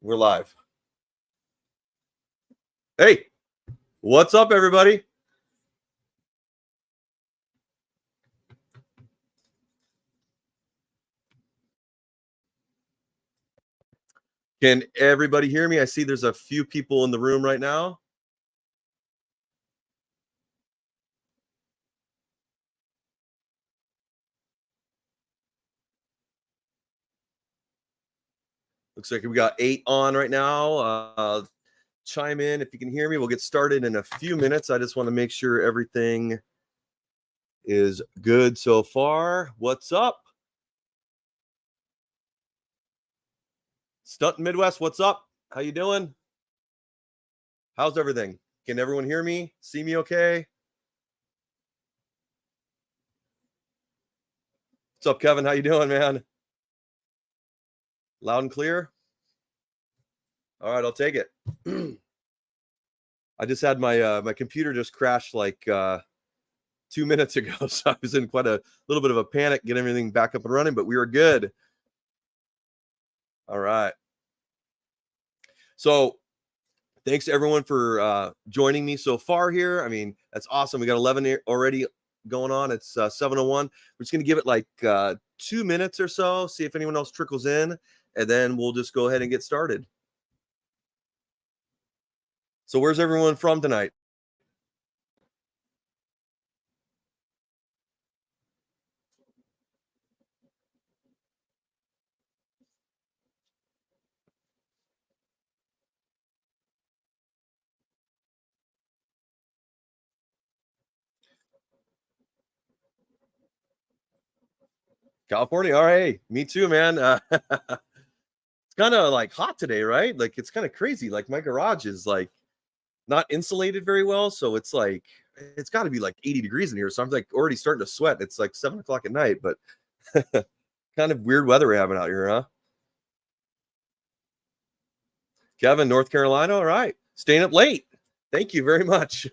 We're live. Hey, what's up, everybody? Can everybody hear me? I see there's a few people in the room right now. Looks like we got 8 on right now. Chime in if you can hear me. We'll get started in a few minutes. I just want to make sure everything is good so far. What's up? Stunton Midwest, what's up? How you doing? How's everything? Can everyone hear me? See me okay? What's up, Kevin? How you doing, man? Loud and clear? All right, I'll take it. I just had my computer just crashed like 2 minutes ago, so I was in quite a little bit of a panic, get everything back up and running, but we were good. All right. So thanks to everyone for joining me so far here. I mean, that's awesome. We got 11 already going on. It's 7:01. We're just going to give it like 2 minutes or so, see if anyone else trickles in, and then we'll just go ahead and get started. So where's everyone from tonight? California. All right. Me too, man. It's kind of like hot today, right? Like it's kind of crazy. Like my garage is like not insulated very well. So it's like, it's got to be like 80 degrees in here. So I'm like already starting to sweat. It's like 7 o'clock at night, but kind of weird weather we're having out here, huh? Kevin, North Carolina. All right. Staying up late. Thank you very much.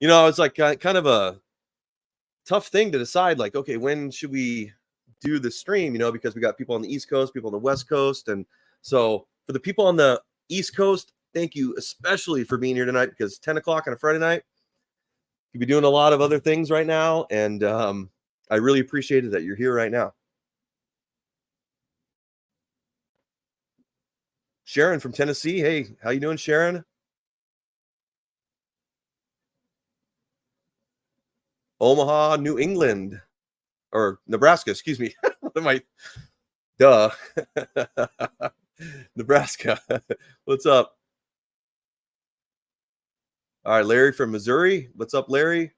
You know, it's like kind of a tough thing to decide, like, okay, when should we do the stream, you know, because we got people on the East Coast, people on the West Coast. And so for the people on the East Coast, thank you especially for being here tonight, because 10 o'clock on a Friday night, you'll be doing a lot of other things right now. And I really appreciate it that you're here right now. Sharon from Tennessee. Hey, how you doing, Sharon? Omaha, New England, or Nebraska, excuse me. What am I? Duh. Nebraska. What's up? All right, Larry from Missouri. What's up, Larry?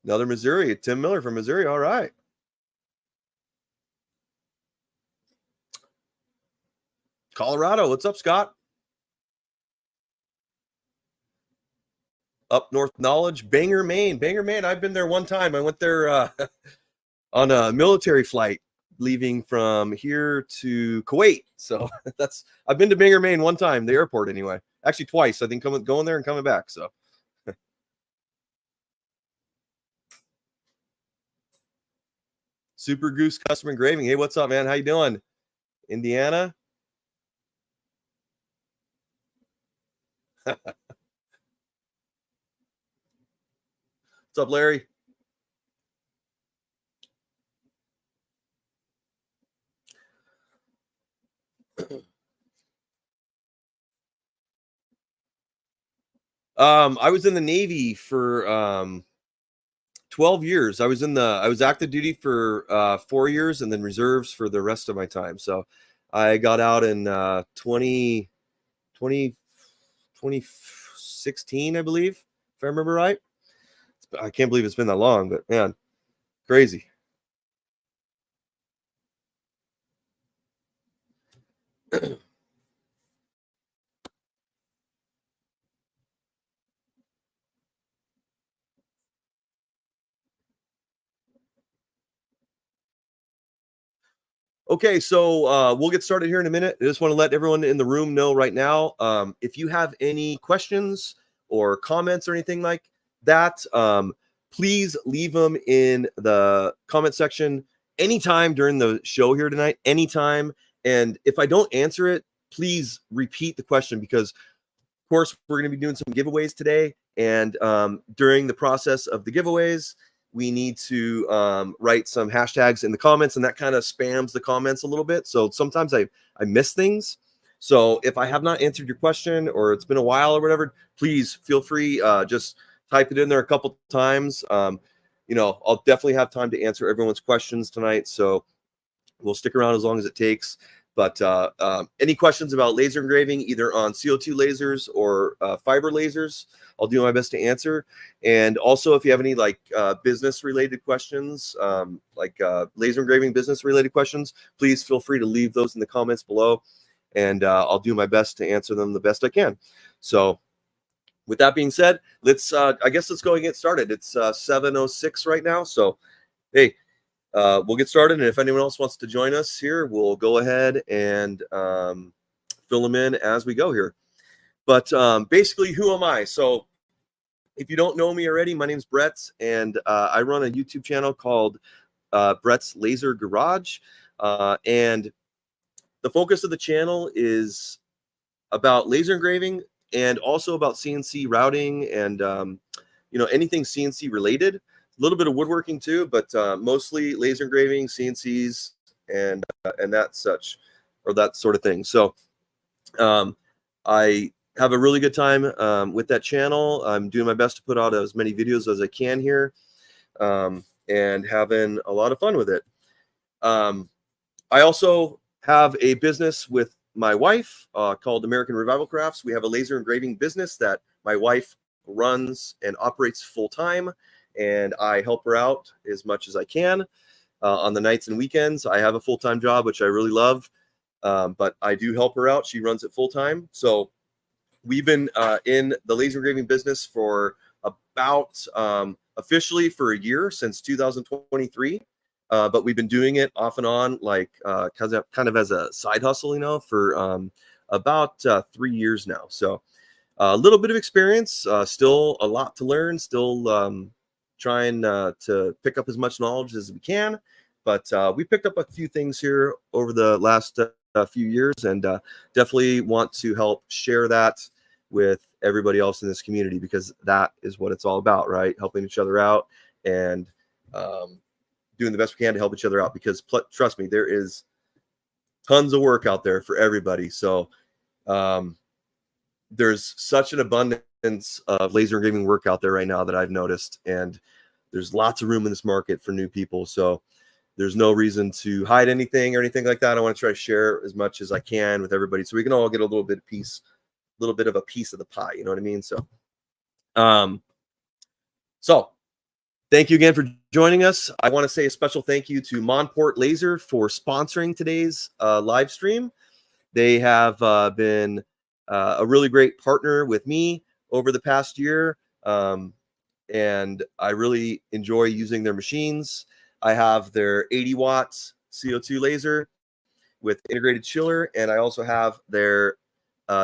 Another Missouri. Tim Miller from Missouri. All right. Colorado. What's up, Scott? Up North Knowledge. Bangor, Maine. Bangor, Maine. I've been there one time. I went there on a military flight leaving from here to Kuwait. So I've been to Bangor, Maine one time, the airport anyway. Actually twice, I think, going there and coming back. So Super Goose Custom Engraving. Hey, what's up, man? How you doing? Indiana? What's up, Larry? I was in the Navy for 12 years. I was active duty for 4 years and then reserves for the rest of my time. So I got out in 2016, I believe, if I remember right. I can't believe it's been that long, but man, crazy. Okay, so we'll get started here in a minute. I just want to let everyone in the room know right now, if you have any questions or comments or anything like that, please leave them in the comment section anytime during the show here tonight, anytime. And if I don't answer it, please repeat the question, because of course we're going to be doing some giveaways today. And during the process of the giveaways, we need to write some hashtags in the comments, and that kind of spams the comments a little bit. So sometimes I miss things. So if I have not answered your question, or it's been a while or whatever, please feel free, just type it in there a couple times. You know, I'll definitely have time to answer everyone's questions tonight. So we'll stick around as long as it takes. But any questions about laser engraving, either on CO2 lasers or fiber lasers, I'll do my best to answer. And also, if you have any like business-related questions, laser engraving business-related questions, please feel free to leave those in the comments below, and I'll do my best to answer them the best I can. So with that being said, let's I guess let's go and get started. It's 7:06 right now, so hey. We'll get started, and if anyone else wants to join us here, we'll go ahead and fill them in as we go here. But basically, who am I? So if you don't know me already, my name's Brett, and I run a YouTube channel called Brett's Laser Garage. And the focus of the channel is about laser engraving and also about CNC routing and anything CNC related. A little bit of woodworking too, but mostly laser engraving, CNCs, and that such, or that sort of thing. So I have a really good time with that channel. I'm doing my best to put out as many videos as I can here, and having a lot of fun with it. I also have a business with my wife called American Revival Crafts. We have a laser engraving business that my wife runs and operates full time, and I help her out as much as I can on the nights and weekends. I have a full-time job, which I really love, but I do help her out. She runs it full-time. So we've been in the laser engraving business for about officially for a year, since 2023. But we've been doing it off and on, like kind of as a side hustle, for about 3 years now. So a little bit of experience, still a lot to learn, still trying to pick up as much knowledge as we can. But we picked up a few things here over the last few years, and definitely want to help share that with everybody else in this community, because that is what it's all about, right? Helping each other out and doing the best we can to help each other out, because trust me, there is tons of work out there for everybody. So there's such an abundance of laser engraving work out there right now that I've noticed, and there's lots of room in this market for new people. So there's no reason to hide anything or anything like that. I want to try to share as much as I can with everybody, so we can all get a little bit of a piece of the pie. You know what I mean? So, thank you again for joining us. I want to say a special thank you to Monport Laser for sponsoring today's live stream. They have been a really great partner with me over the past year, and I really enjoy using their machines. I have their 80 watts CO2 laser with integrated chiller, and I also have their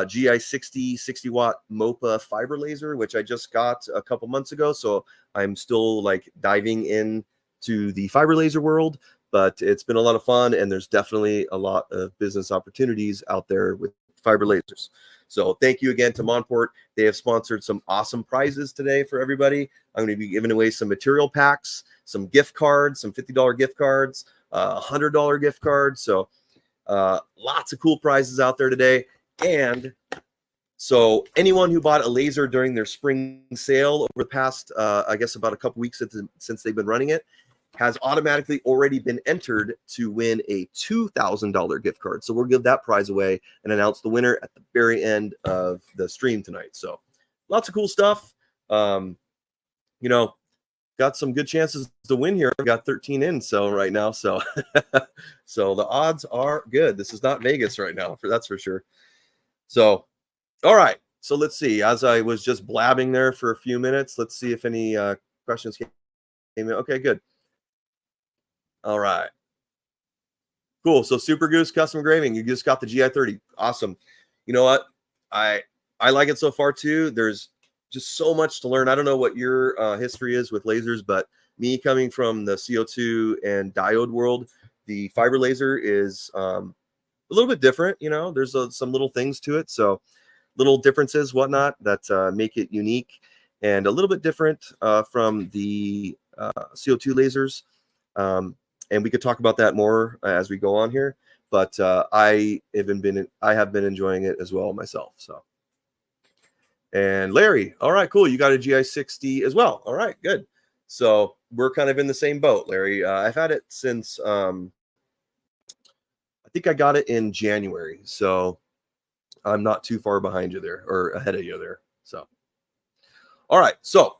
GI 60 watt MOPA fiber laser, which I just got a couple months ago. So I'm still like diving into the fiber laser world, but it's been a lot of fun, and there's definitely a lot of business opportunities out there with fiber lasers. So thank you again to Monport. They have sponsored some awesome prizes today for everybody. I'm going to be giving away some material packs, some gift cards, some $50 gift cards, $100 gift cards. So lots of cool prizes out there today. And so anyone who bought a laser during their spring sale over the past, I guess about a couple weeks since they've been running it, has automatically already been entered to win a $2,000 gift card. So we'll give that prize away and announce the winner at the very end of the stream tonight. So lots of cool stuff. Got some good chances to win here. Got 13 in so right now. So so the odds are good. This is not Vegas right now, that's for sure. So, all right. So let's see. As I was just blabbing there for a few minutes, let's see if any questions came in. Okay, good. All right. Cool. So Super Goose Custom Engraving, you just got the GI30. Awesome. You know what? I like it so far too. There's just so much to learn. I don't know what your history is with lasers, but me coming from the CO2 and diode world, the fiber laser is a little bit different. You know, there's some little things to it. So little differences, whatnot, that make it unique and a little bit different from the CO2 lasers. And we could talk about that more as we go on here. But I have been enjoying it as well myself. So, and Larry, all right, cool. You got a GI60 as well. All right, good. So we're kind of in the same boat, Larry. I've had it since I think I got it in January. So I'm not too far behind you there, or ahead of you there. So, all right. So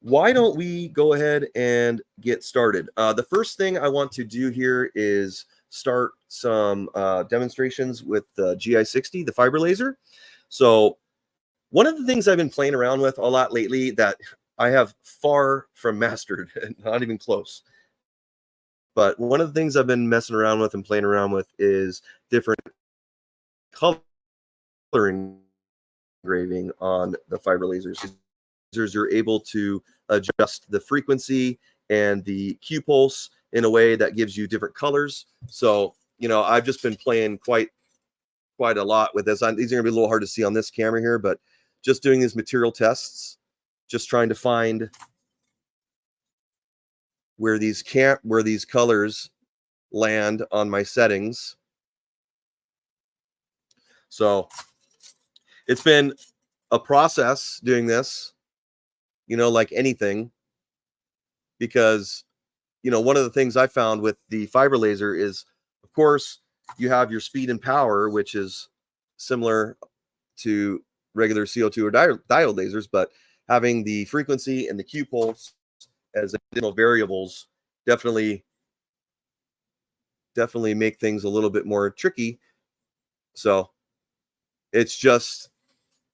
why don't we go ahead and get started? The first thing I want to do here is start some demonstrations with the GI60, the fiber laser. So one of the things I've been playing around with a lot lately that I have far from mastered, not even close. But one of the things I've been messing around with and playing around with is different color engraving on the fiber lasers. You're able to adjust the frequency and the Q pulse in a way that gives you different colors. So, you know, I've just been playing quite a lot with this. These are gonna be a little hard to see on this camera here, but just doing these material tests, just trying to find where these colors land on my settings. So it's been a process doing this, you know, like anything, because, you know, one of the things I found with the fiber laser is, of course, you have your speed and power, which is similar to regular CO2 or diode lasers, but having the frequency and the Q pulse as additional variables definitely make things a little bit more tricky. So it's just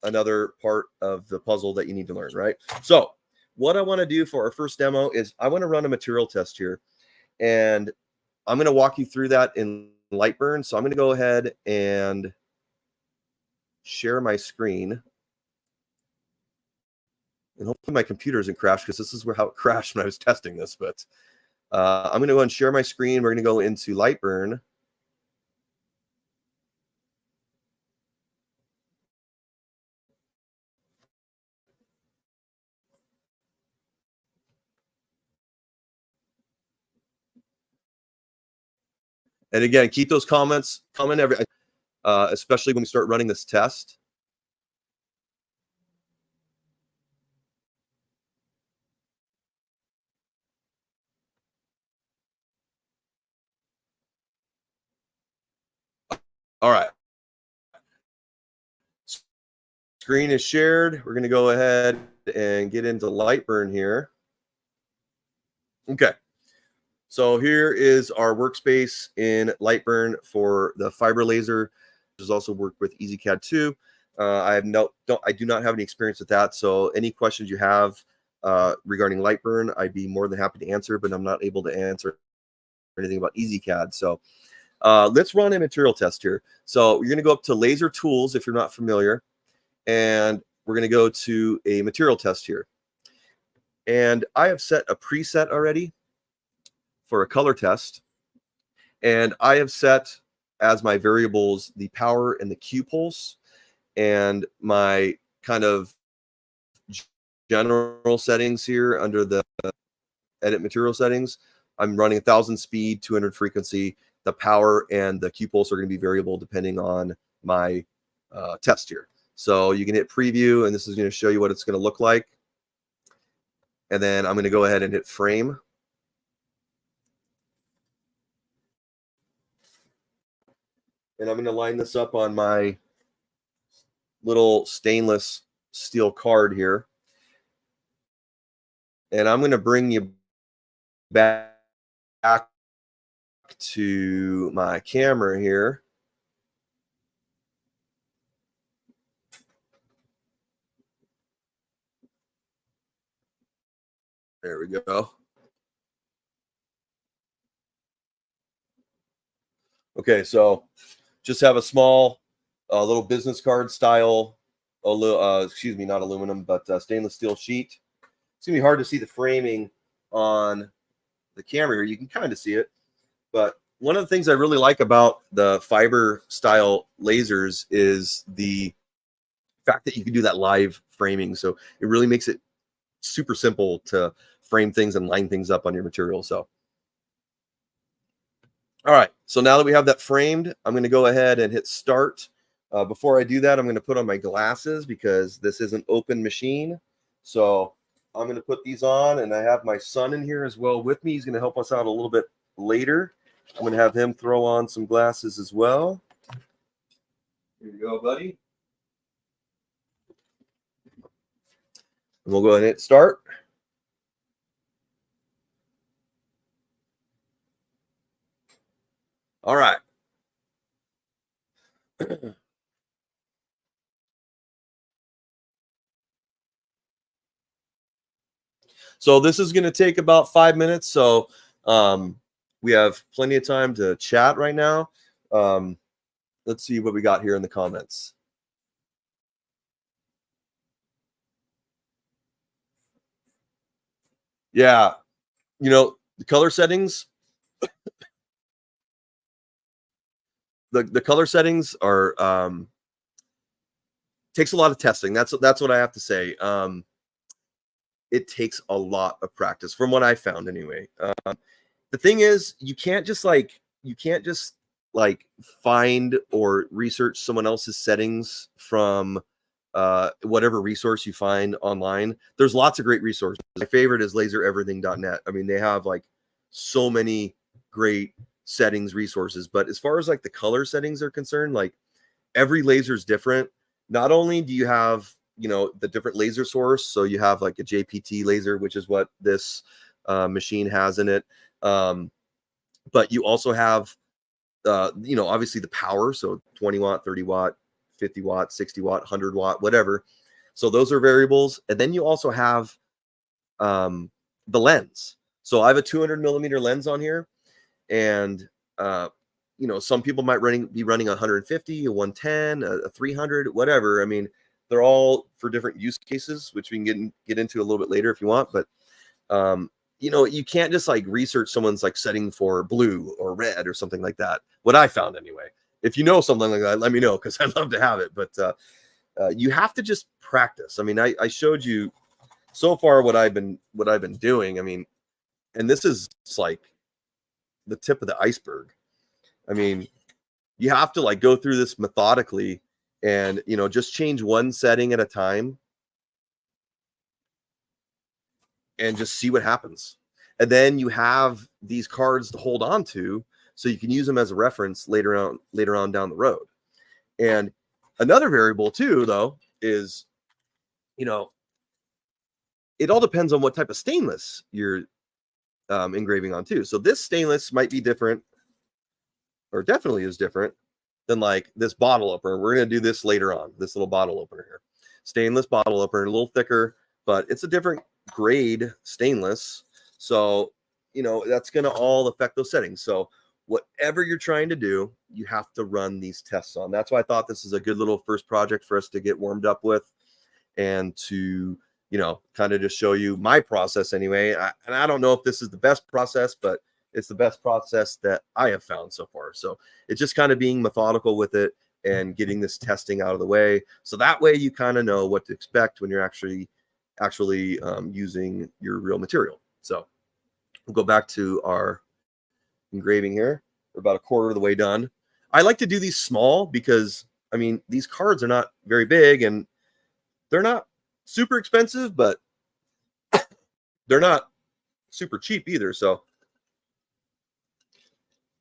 another part of the puzzle that you need to learn, right? So what I want to do for our first demo is I want to run a material test here, and I'm going to walk you through that in Lightburn. So I'm going to go ahead and share my screen, and hopefully my computer isn't crashed, because this is how it crashed when I was testing this. But I'm going to go and share my screen. We're going to go into Lightburn. And again, keep those comments coming, especially when we start running this test. All right. Screen is shared. We're going to go ahead and get into Lightburn here. Okay. So here is our workspace in Lightburn for the fiber laser. There's also worked with EasyCAD 2. I do not have any experience with that. So any questions you have regarding Lightburn, I'd be more than happy to answer, but I'm not able to answer anything about EasyCAD. So let's run a material test here. So you're going to go up to Laser Tools if you're not familiar, and we're going to go to a material test here. And I have set a preset already for a color test, and I have set as my variables the power and the Q pulse, and my kind of general settings here under the edit material settings. I'm running 1000 speed, 200 frequency. The power and the Q pulse are going to be variable depending on my test here. So you can hit preview, and this is going to show you what it's going to look like. And then I'm going to go ahead and hit frame. And I'm going to line this up on my little stainless steel card here. And I'm going to bring you back to my camera here. There we go. Okay, so just have a small little business card style, excuse me, not aluminum, but stainless steel sheet. It's gonna be hard to see the framing on the camera here. You can kind of see it, but one of the things I really like about the fiber style lasers is the fact that you can do that live framing. So it really makes it super simple to frame things and line things up on your material. So, all right. So now that we have that framed, I'm going to go ahead and hit start. Before I do that, I'm going to put on my glasses because this is an open machine. So I'm going to put these on, and I have my son in here as well with me. He's going to help us out a little bit later. I'm going to have him throw on some glasses as well. Here you go, buddy. And we'll go ahead and hit start. All right. So this is going to take about 5 minutes. So we have plenty of time to chat right now. Let's see what we got here in the comments. Yeah, you know, the color settings. The color settings are takes a lot of testing. That's what I have to say. It takes a lot of practice, from what I found anyway. The thing is, you can't just find or research someone else's settings from whatever resource you find online. There's lots of great resources. My favorite is lasereverything.net. I mean, they have like so many great settings resources, but as far as like the color settings are concerned, like every laser is different. Not only do you have, you know, the different laser source, so you have like a JPT laser, which is what this machine has in it, but you also have you know, obviously the power, so 20 watt, 30 watt, 50 watt, 60 watt, 100 watt, whatever. So those are variables. And then you also have the lens. So I have a 200 millimeter lens on here, and you know, some people might be running a 150, a 110, a 300, whatever. I mean, they're all for different use cases, which we can get into a little bit later if you want. But you know, you can't just like research someone's like setting for blue or red or something like that. What I found anyway. If you know something like that, let me know, because I'd love to have it. But you have to just practice. I mean, I showed you so far what I've been doing. I mean, and this is like the tip of the iceberg. I mean, you have to like go through this methodically, and you know, just change one setting at a time and just see what happens. And then you have these cards to hold on to, so you can use them as a reference later on down the road. And another variable too, though, is, you know, it all depends on what type of stainless you're engraving on too. So this stainless might be different, or definitely is different than like this bottle opener. We're going to do this later on, this little bottle opener here. Stainless bottle opener, a little thicker, but it's a different grade stainless. So, you know, that's going to all affect those settings. So whatever you're trying to do, you have to run these tests on. That's why I thought this is a good little first project for us to get warmed up with, and to, you know, kind of just show you my process anyway. And I don't know if this is the best process, but it's the best process that I have found so far. So it's just kind of being methodical with it and getting this testing out of the way. So that way you kind of know what to expect when you're actually using your real material. So we'll go back to our engraving here. We're about a quarter of the way done. I like to do these small because, I mean, these cards are not very big and they're not super expensive, but they're not super cheap either. So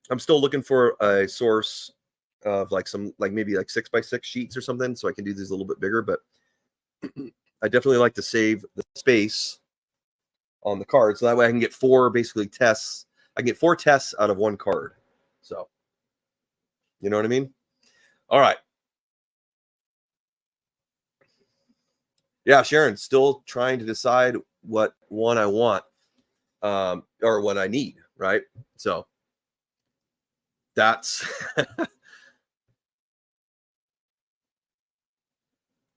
I'm still looking for a source of like some, like maybe like 6x6 sheets or something, so I can do these a little bit bigger. But I definitely like to save the space on the card, so that way I can get four basically tests. I can get 4 tests out of one card. So, you know what I mean? All right. Yeah, Sharon, still trying to decide what one I want, or what I need, right? So that's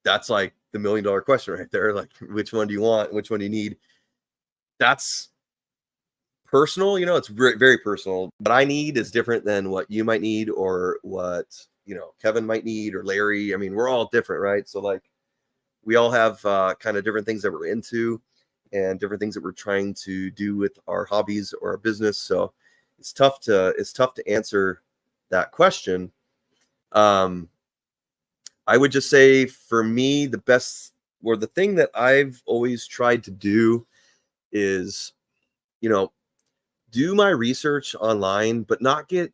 that's like the $1 million question right there. Like, which one do you want? Which one do you need? That's personal, you know, it's very personal. What I need is different than what you might need, or what, you know, Kevin might need, or Larry. I mean, we're all different, right? So like, we all have kind of different things that we're into, and different things that we're trying to do with our hobbies or our business. So it's tough to answer that question. I would just say, for me, the best, or the thing that I've always tried to do is, you know, do my research online, but not get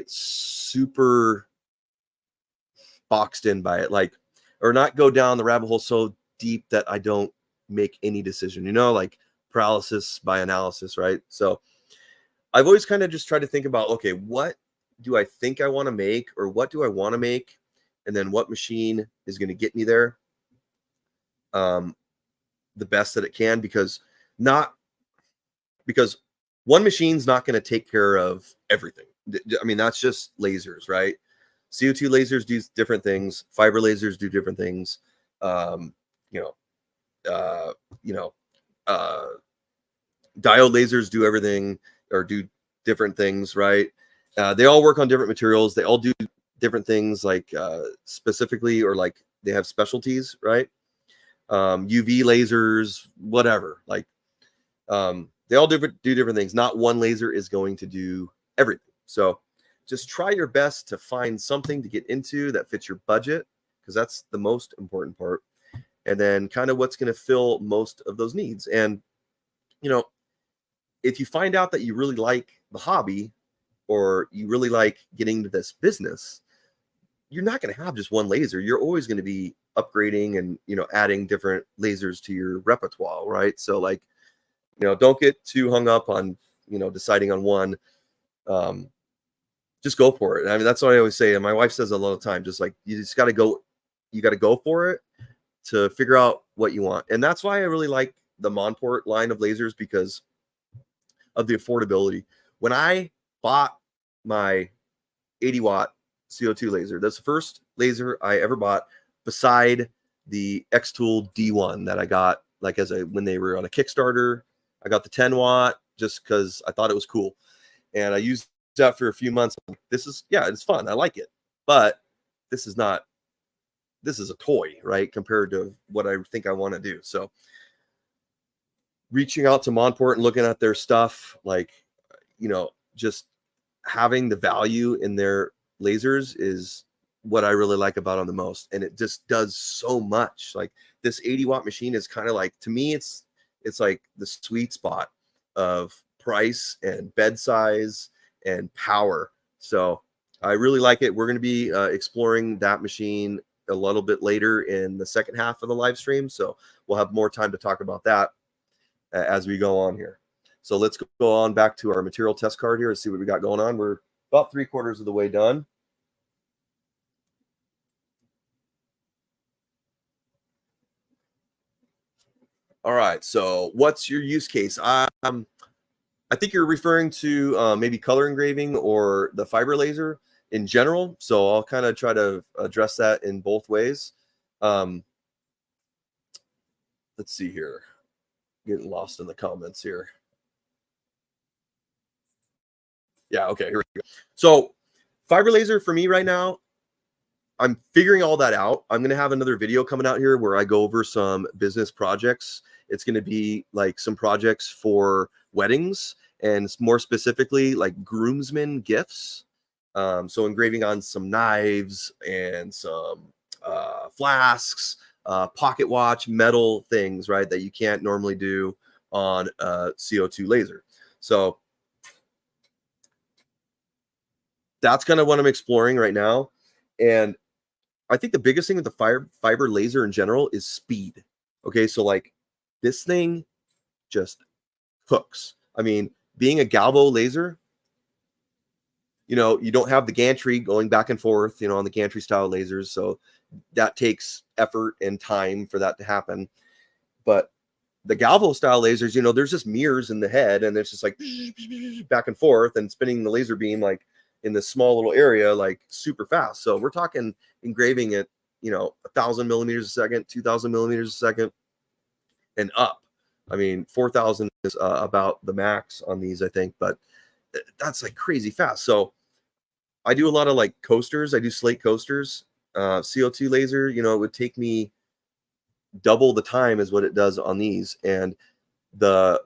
super boxed in by it, like, or not go down the rabbit hole so deep that I don't make any decision, you know, like paralysis by analysis, right? So I've always kind of just tried to think about, okay, what do I think I want to make, or what do I want to make, and then what machine is going to get me there the best that it can, because one machine's not going to take care of everything. I mean, that's just lasers, right? CO2 lasers do different things. Fiber lasers do different things. You know, diode lasers do everything, or do different things, right? They all work on different materials. They all do different things, like specifically, or like they have specialties, right? UV lasers, whatever. Like they all do different things. Not one laser is going to do everything. So just try your best to find something to get into that fits your budget, because that's the most important part. And then kind of what's going to fill most of those needs. And, you know, if you find out that you really like the hobby, or you really like getting into this business, you're not going to have just one laser. You're always going to be upgrading and, you know, adding different lasers to your repertoire, right? So like, you know, don't get too hung up on, you know, deciding on one. Just go for it. I mean, that's what I always say. And my wife says a lot of the time, just like, you just got to go, you got to go for it to figure out what you want. And that's why I really like the Monport line of lasers, because of the affordability. When I bought my 80-watt CO2 laser, that's the first laser I ever bought, beside the X-Tool D1 that I got, like, when they were on a Kickstarter. I got the 10-watt just because I thought it was cool, and I used that for a few months. It's fun. I like it, but this is a toy, right, compared to what I think I want to do. So reaching out to Monport and looking at their stuff, like, you know, just having the value in their lasers is what I really like about them the most. And it just does so much. Like, this 80-watt machine is kind of like, to me, it's like the sweet spot of price and bed size and power. So I really like it. We're going to be exploring that machine a little bit later in the second half of the live stream. So we'll have more time to talk about that as we go on here. So let's go on back to our material test card here and see what we got going on. We're about 3/4 of the way done. All right. So what's your use case? I think you're referring to maybe color engraving or the fiber laser in general. So I'll kind of try to address that in both ways. Let's see here. Getting lost in the comments here. Yeah, okay, here we go. So fiber laser for me right now, I'm figuring all that out. I'm going to have another video coming out here where I go over some business projects. It's going to be like some projects for weddings, and more specifically like groomsmen gifts. So engraving on some knives and some flasks, pocket watch, metal things, right, that you can't normally do on a CO2 laser. So that's kind of what I'm exploring right now. And I think the biggest thing with the fiber laser in general is speed. Okay, so like, this thing just cooks. I mean, being a galvo laser, you know, you don't have the gantry going back and forth, you know, on the gantry style lasers. So that takes effort and time for that to happen. But the galvo style lasers, you know, there's just mirrors in the head, and it's just like back and forth and spinning the laser beam like in this small little area, like super fast. So we're talking engraving at, you know, 1,000 millimeters a second, 2,000 millimeters a second, and up. I mean, 4,000 is about the max on these, I think, but that's like crazy fast. So I do a lot of like coasters. I do slate coasters, CO2 laser. You know, it would take me double the time as what it does on these, and the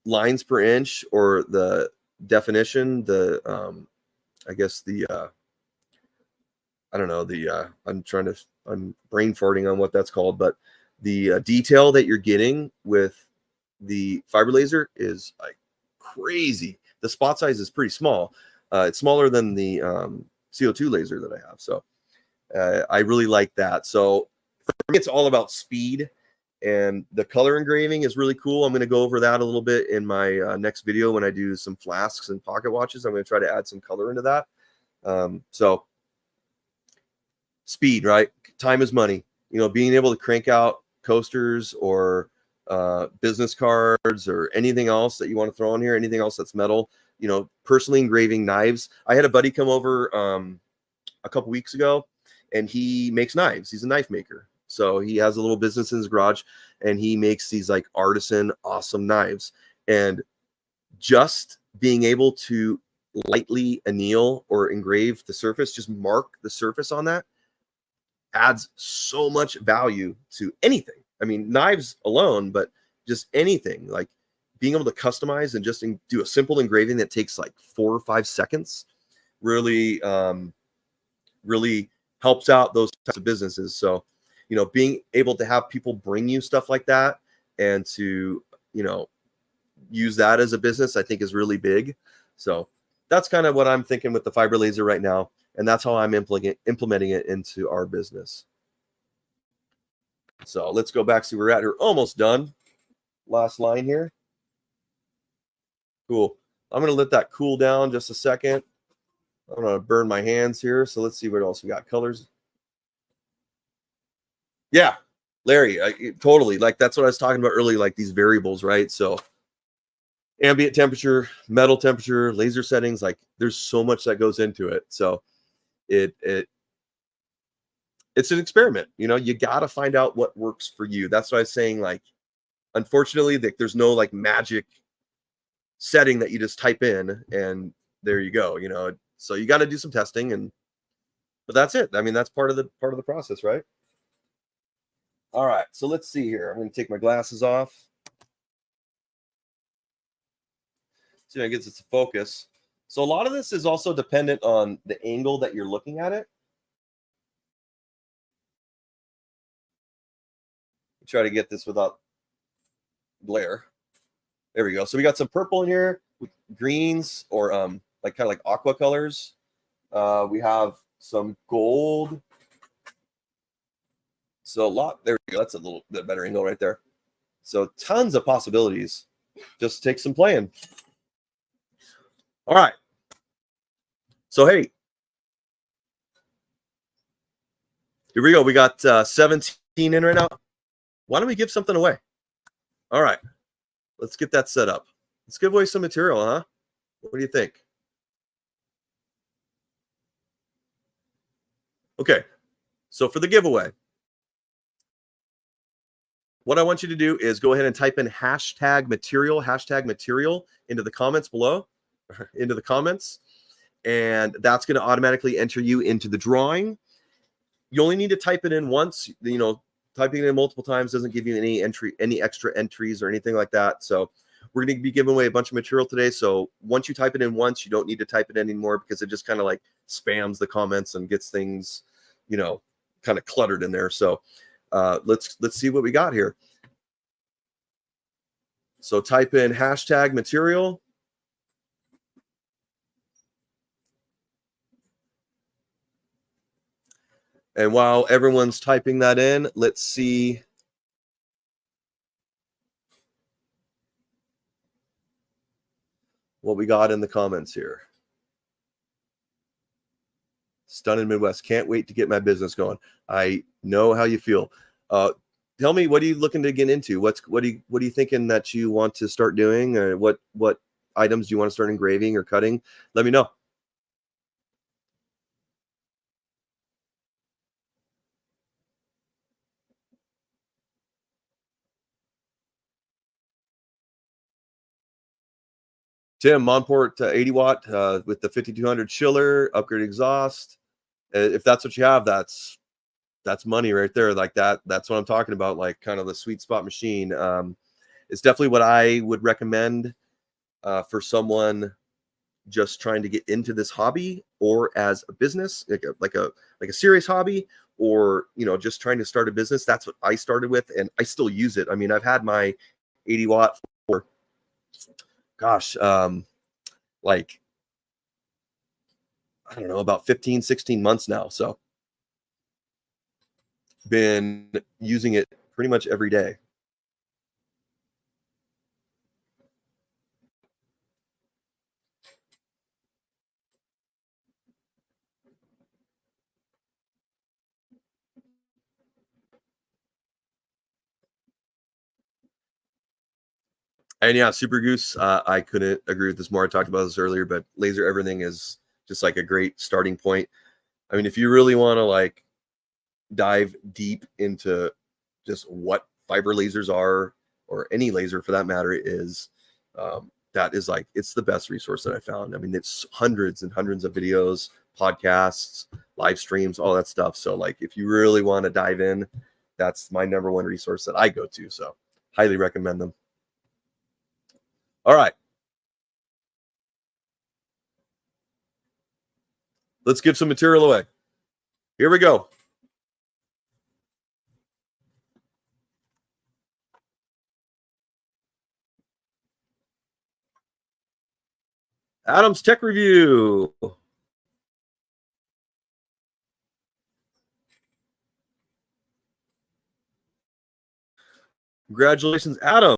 lines per inch or the definition, the I guess the I don't know, the I'm brain farting on what that's called, but the detail that you're getting with the fiber laser is like crazy. The spot size is pretty small. It's smaller than the CO2 laser that I have. So I really like that. So for me, it's all about speed, and the color engraving is really cool. I'm going to go over that a little bit in my next video when I do some flasks and pocket watches. I'm going to try to add some color into that. So speed, right? Time is money. You know, being able to crank out coasters or business cards or anything else that you want to throw in here, anything else that's metal, you know, personally engraving knives. I had a buddy come over a couple weeks ago, and he makes knives. He's a knife maker. So he has a little business in his garage, and he makes these like artisan awesome knives. And just being able to lightly anneal or engrave the surface, just mark the surface on that, adds so much value to anything. I mean, knives alone, but just anything, like being able to customize and just do a simple engraving that takes like 4 or 5 seconds really really helps out those types of businesses. So, you know, being able to have people bring you stuff like that and to, you know, use that as a business, I think is really big. So that's kind of what I'm thinking with the fiber laser right now. And that's how I'm implementing it into our business. So let's go back, see where we're at. We're almost done. Last line here. Cool. I'm going to let that cool down just a second. I'm going to burn my hands here. So let's see what else we got. Colors. Yeah, Larry, totally. Like that's what I was talking about earlier, like these variables, right? So ambient temperature, metal temperature, laser settings, like there's so much that goes into it. So it's an experiment. You know, you got to find out what works for you. That's what I was saying. Like, unfortunately, there's no like magic setting that you just type in and there you go. You know, so you got to do some testing, but that's it. I mean, that's part of the process, right? All right, so let's see here. I'm going to take my glasses off. See if I get it to focus. So a lot of this is also dependent on the angle that you're looking at it. Try to get this without glare. There we go. So we got some purple in here, with greens or like kind of like aqua colors. We have some gold. So a lot. There we go. That's a little bit better angle right there. So tons of possibilities. Just take some playing. All right. So hey, here we go. We got 17 in right now. Why don't we give something away? All right. Let's get that set up. Let's give away some material, huh? What do you think? Okay. So for the giveaway, what I want you to do is go ahead and type in hashtag material into the comments below, into the comments, and that's going to automatically enter you into the drawing. You only need to type it in once. You know, typing it in multiple times doesn't give you any extra entries or anything like that. So we're going to be giving away a bunch of material today. So once you type it in once, you don't need to type it anymore because it just kind of like spams the comments and gets things, you know, kind of cluttered in there. So let's see what we got here. So type in hashtag material. And while everyone's typing that in, let's see what we got in the comments here. Stunning Midwest. Can't wait to get my business going. I know how you feel. Tell me, what are you looking to get into? What are you thinking that you want to start doing? Or what items do you want to start engraving or cutting? Let me know. Tim, Monport 80 watt with the 5200 chiller, upgrade exhaust. If that's what you have, that's money right there. Like that's what I'm talking about. Like kind of the sweet spot machine. It's definitely what I would recommend for someone just trying to get into this hobby, or as a business, like a serious hobby, or just trying to start a business. That's what I started with, and I still use it. I mean, I've had my 80 watt for gosh, like I don't know, about 15, 16 months now. So been using it pretty much every day. And yeah, Super Goose, I couldn't agree with this more. I talked about this earlier, but laser everything is just like a great starting point. I mean, if you really want to like dive deep into just what fiber lasers are, or any laser for that matter is, that is like, it's the best resource that I found. I mean, it's hundreds and hundreds of videos, podcasts, live streams, all that stuff. So like, if you really want to dive in, that's my number one resource that I go to. So highly recommend them. All right. Let's give some material away. Here we go. Adam's Tech Review. Congratulations, Adam.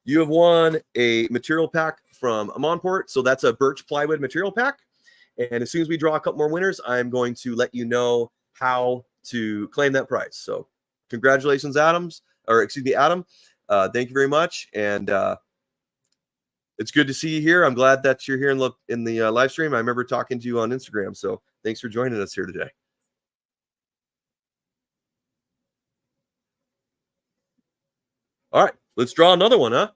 You have won a material pack from Monport. So that's a birch plywood material pack. And as soon as we draw a couple more winners, I'm going to let you know how to claim that prize. So congratulations, Adam. Thank you very much. And it's good to see you here. I'm glad that you're here in the live stream. I remember talking to you on Instagram. So thanks for joining us here today. All right, let's draw another one, huh?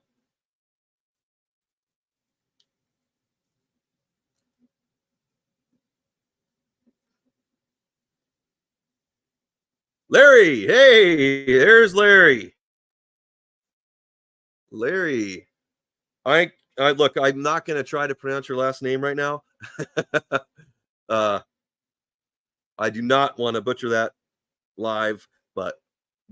Larry, hey, there's Larry. Larry, I look, I'm not going to try to pronounce your last name right now. I do not want to butcher that live, but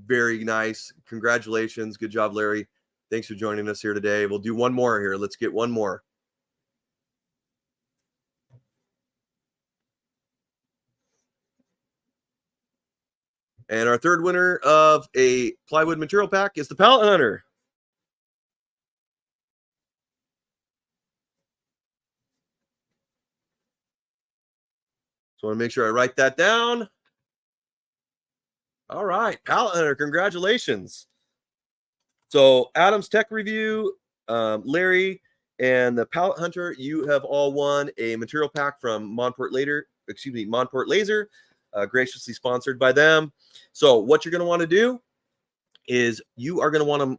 very nice. Congratulations. Good job, Larry. Thanks for joining us here today. We'll do one more here. Let's get one more. And our third winner of a plywood material pack is the Pallet Hunter. So I want to make sure I write that down. All right, Pallet Hunter, congratulations. So Adam's Tech Review, Larry, and the Pallet Hunter, you have all won a material pack from Monport Laser, graciously sponsored by them. So what you're going to want to do is you are going to want to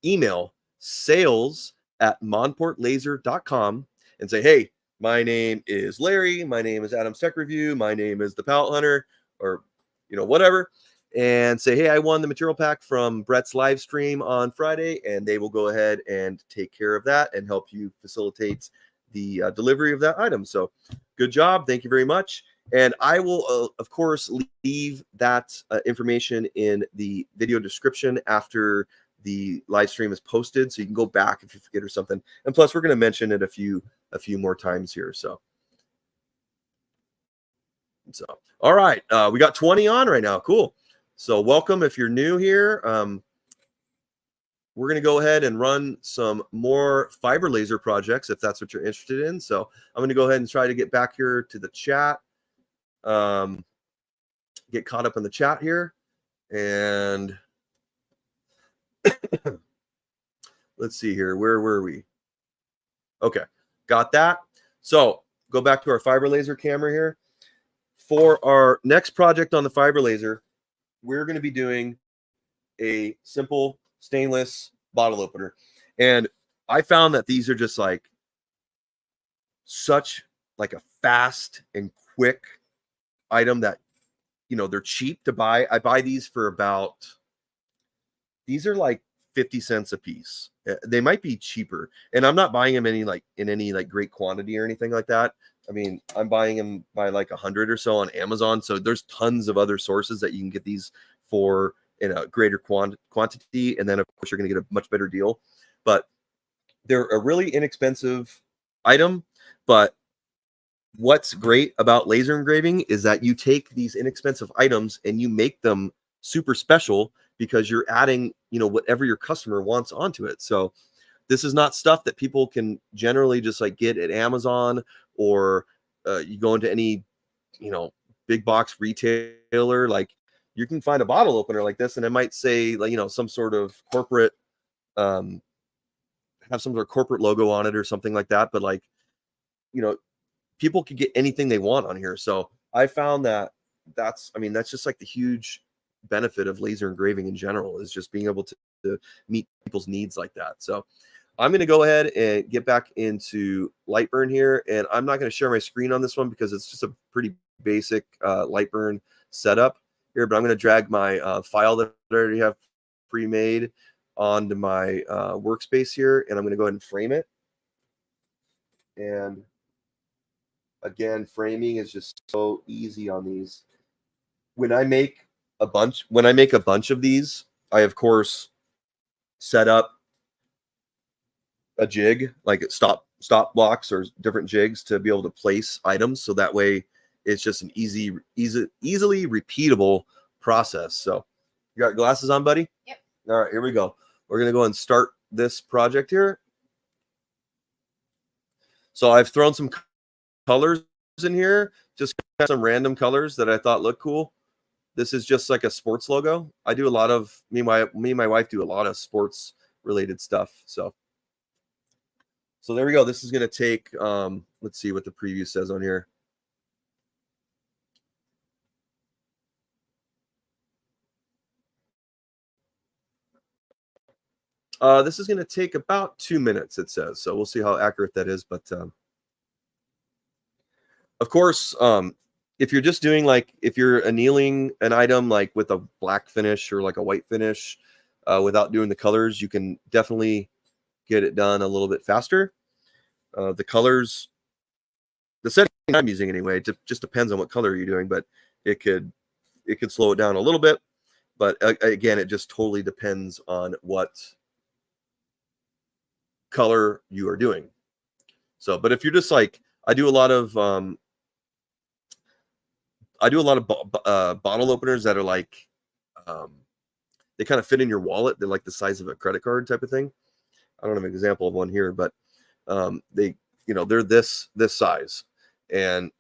email sales@monportlaser.com and say, hey, my name is Larry, my name is Adam's Tech Review, my name is the Pallet Hunter, or whatever, and say, hey, I won the material pack from Brett's live stream on Friday, and they will go ahead and take care of that and help you facilitate the delivery of that item. So good job. Thank you very much. And I will, of course, leave that information in the video description after the live stream is posted, so you can go back if you forget or something. And plus, we're going to mention it a few more times here. So all right, we got 20 on right now. Cool. So welcome if you're new here. We're going to go ahead and run some more fiber laser projects if that's what you're interested in. So I'm going to go ahead and try to get back here to the chat. Get caught up in the chat here, and let's see here. Where were we? Okay, got that. So go back to our fiber laser camera here. For our next project on the fiber laser, we're going to be doing a simple stainless bottle opener. And I found that these are just like such like a fast and quick item that, you know, they're cheap to buy. I buy these for about, these are like 50 cents a piece. They might be cheaper, and I'm not buying them in any great quantity or anything like that. I mean, I'm buying them by like 100 or so on Amazon. So there's tons of other sources that you can get these for in a greater quantity. And then of course you're going to get a much better deal, but they're a really inexpensive item. But what's great about laser engraving is that you take these inexpensive items and you make them super special, because you're adding, you know, whatever your customer wants onto it. So this is not stuff that people can generally just like get at Amazon, or you go into any, you know, big box retailer. Like, you can find a bottle opener like this, and it might say, like, you know, some sort of corporate, have some sort of corporate logo on it or something like that. But like, you know, people can get anything they want on here. So I found that that's just like the huge benefit of laser engraving in general, is just being able to meet people's needs like that. So I'm going to go ahead and get back into Lightburn here, and I'm not going to share my screen on this one because it's just a pretty basic Lightburn setup here, but I'm going to drag my file that I already have pre-made onto my workspace here, and I'm going to go ahead and frame it. And again, framing is just so easy on these. When I make a bunch of these, I of course set up a jig, like stop blocks or different jigs, to be able to place items, so that way it's just an easily repeatable process. So you got glasses on, buddy? Yep. All right, here we go. We're gonna go and start this project here. So I've thrown some colors in here, just some random colors that I thought looked cool. This is just like a sports logo. I do a lot of, me and my wife do a lot of sports related stuff. So there we go. This is going to take, let's see what the preview says on here. This is going to take about 2 minutes, it says. So we'll see how accurate that is. But of course, if you're just doing, like, if you're annealing an item like with a black finish or like a white finish without doing the colors, you can definitely get it done a little bit faster. The colors, the setting I'm using anyway, it just depends on what color you're doing, but it could slow it down a little bit. But again, it just totally depends on what color you are doing. So, but if you're just like, I do a lot of bottle openers that are like, they kind of fit in your wallet. They're like the size of a credit card type of thing. I don't have an example of one here, but they, you know, they're this size, and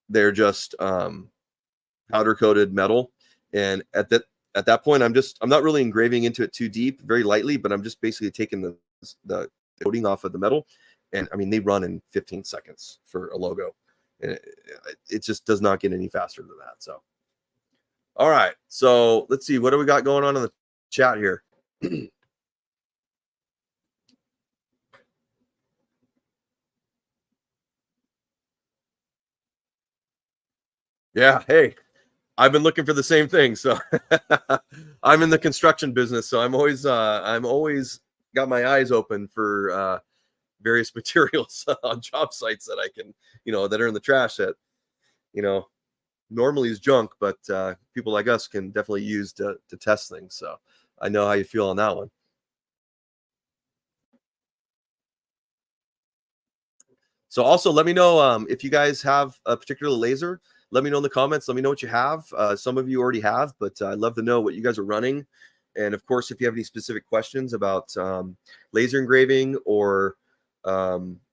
they're just powder coated metal. And at that point, I'm not really engraving into it too deep, very lightly, but I'm just basically taking the coating off of the metal. And I mean, they run in 15 seconds for a logo, and it just does not get any faster than that. So, all right, so let's see, what do we got going on in the chat here? Yeah, hey, I've been looking for the same thing. So I'm in the construction business, so I'm always got my eyes open for various materials on job sites that I can, you know, that are in the trash that, you know, normally is junk, but people like us can definitely use to test things. So I know how you feel on that one. So also let me know if you guys have a particular laser. Let me know in the comments. Let me know what you have. Some of you already have, but I'd love to know what you guys are running. And of course, if you have any specific questions about laser engraving or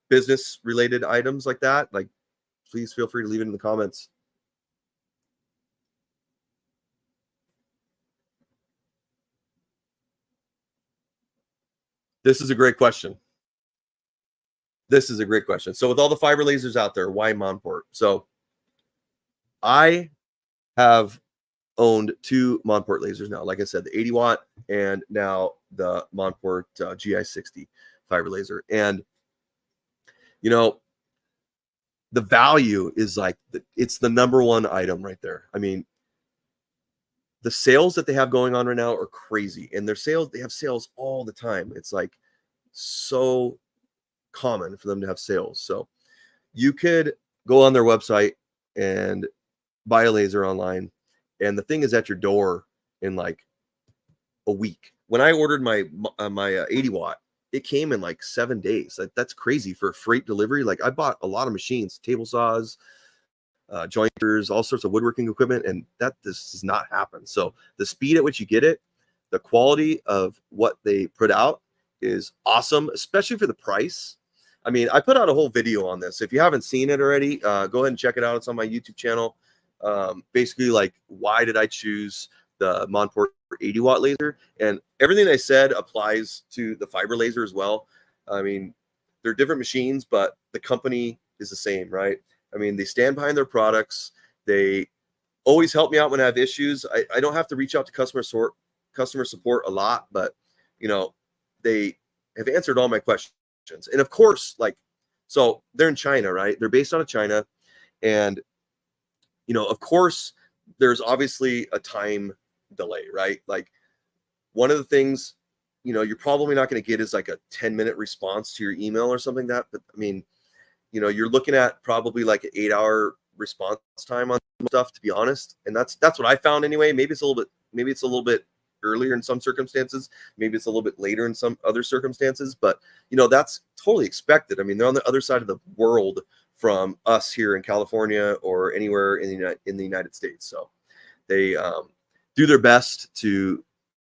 business related items like that, like, please feel free to leave it in the comments. This is a great question. This is a great question. So with all the fiber lasers out there, why Monport? So I have owned 2 Monport lasers now. Like I said, the 80 watt and now the Monport GI60 fiber laser. And, you know, the value is like, it's the number one item right there. I mean, the sales that they have going on right now are crazy, and they have sales all the time. It's like so common for them to have sales. So you could go on their website and buy a laser online, and the thing is at your door in like a week. When I ordered my 80 watt, it came in like 7 days. That's crazy for freight delivery. Like, I bought a lot of machines, table saws, jointers, all sorts of woodworking equipment, and this does not happen. So the speed at which you get it, the quality of what they put out is awesome, especially for the price. I mean, I put out a whole video on this. If you haven't seen it already, go ahead and check it out. It's on my YouTube channel. Basically, like, why did I choose the Monport 80 watt laser? And everything I said applies to the fiber laser as well. I mean, they're different machines, but the company is the same, right? I mean, they stand behind their products. They always help me out when I have issues. I don't have to reach out to customer support a lot, but they have answered all my questions. And of course, like, so they're in China, right? They're based out of China. And, of course, there's obviously a time delay, right? Like, one of the things, you're probably not going to get is like a 10-minute response to your email or something like that. But I mean, you're looking at probably like an 8-hour response time on stuff, to be honest. And that's what I found anyway. Maybe it's a little bit earlier in some circumstances. Maybe it's a little bit later in some other circumstances, but that's totally expected. I mean, they're on the other side of the world from us here in California or anywhere in the United States. So they do their best to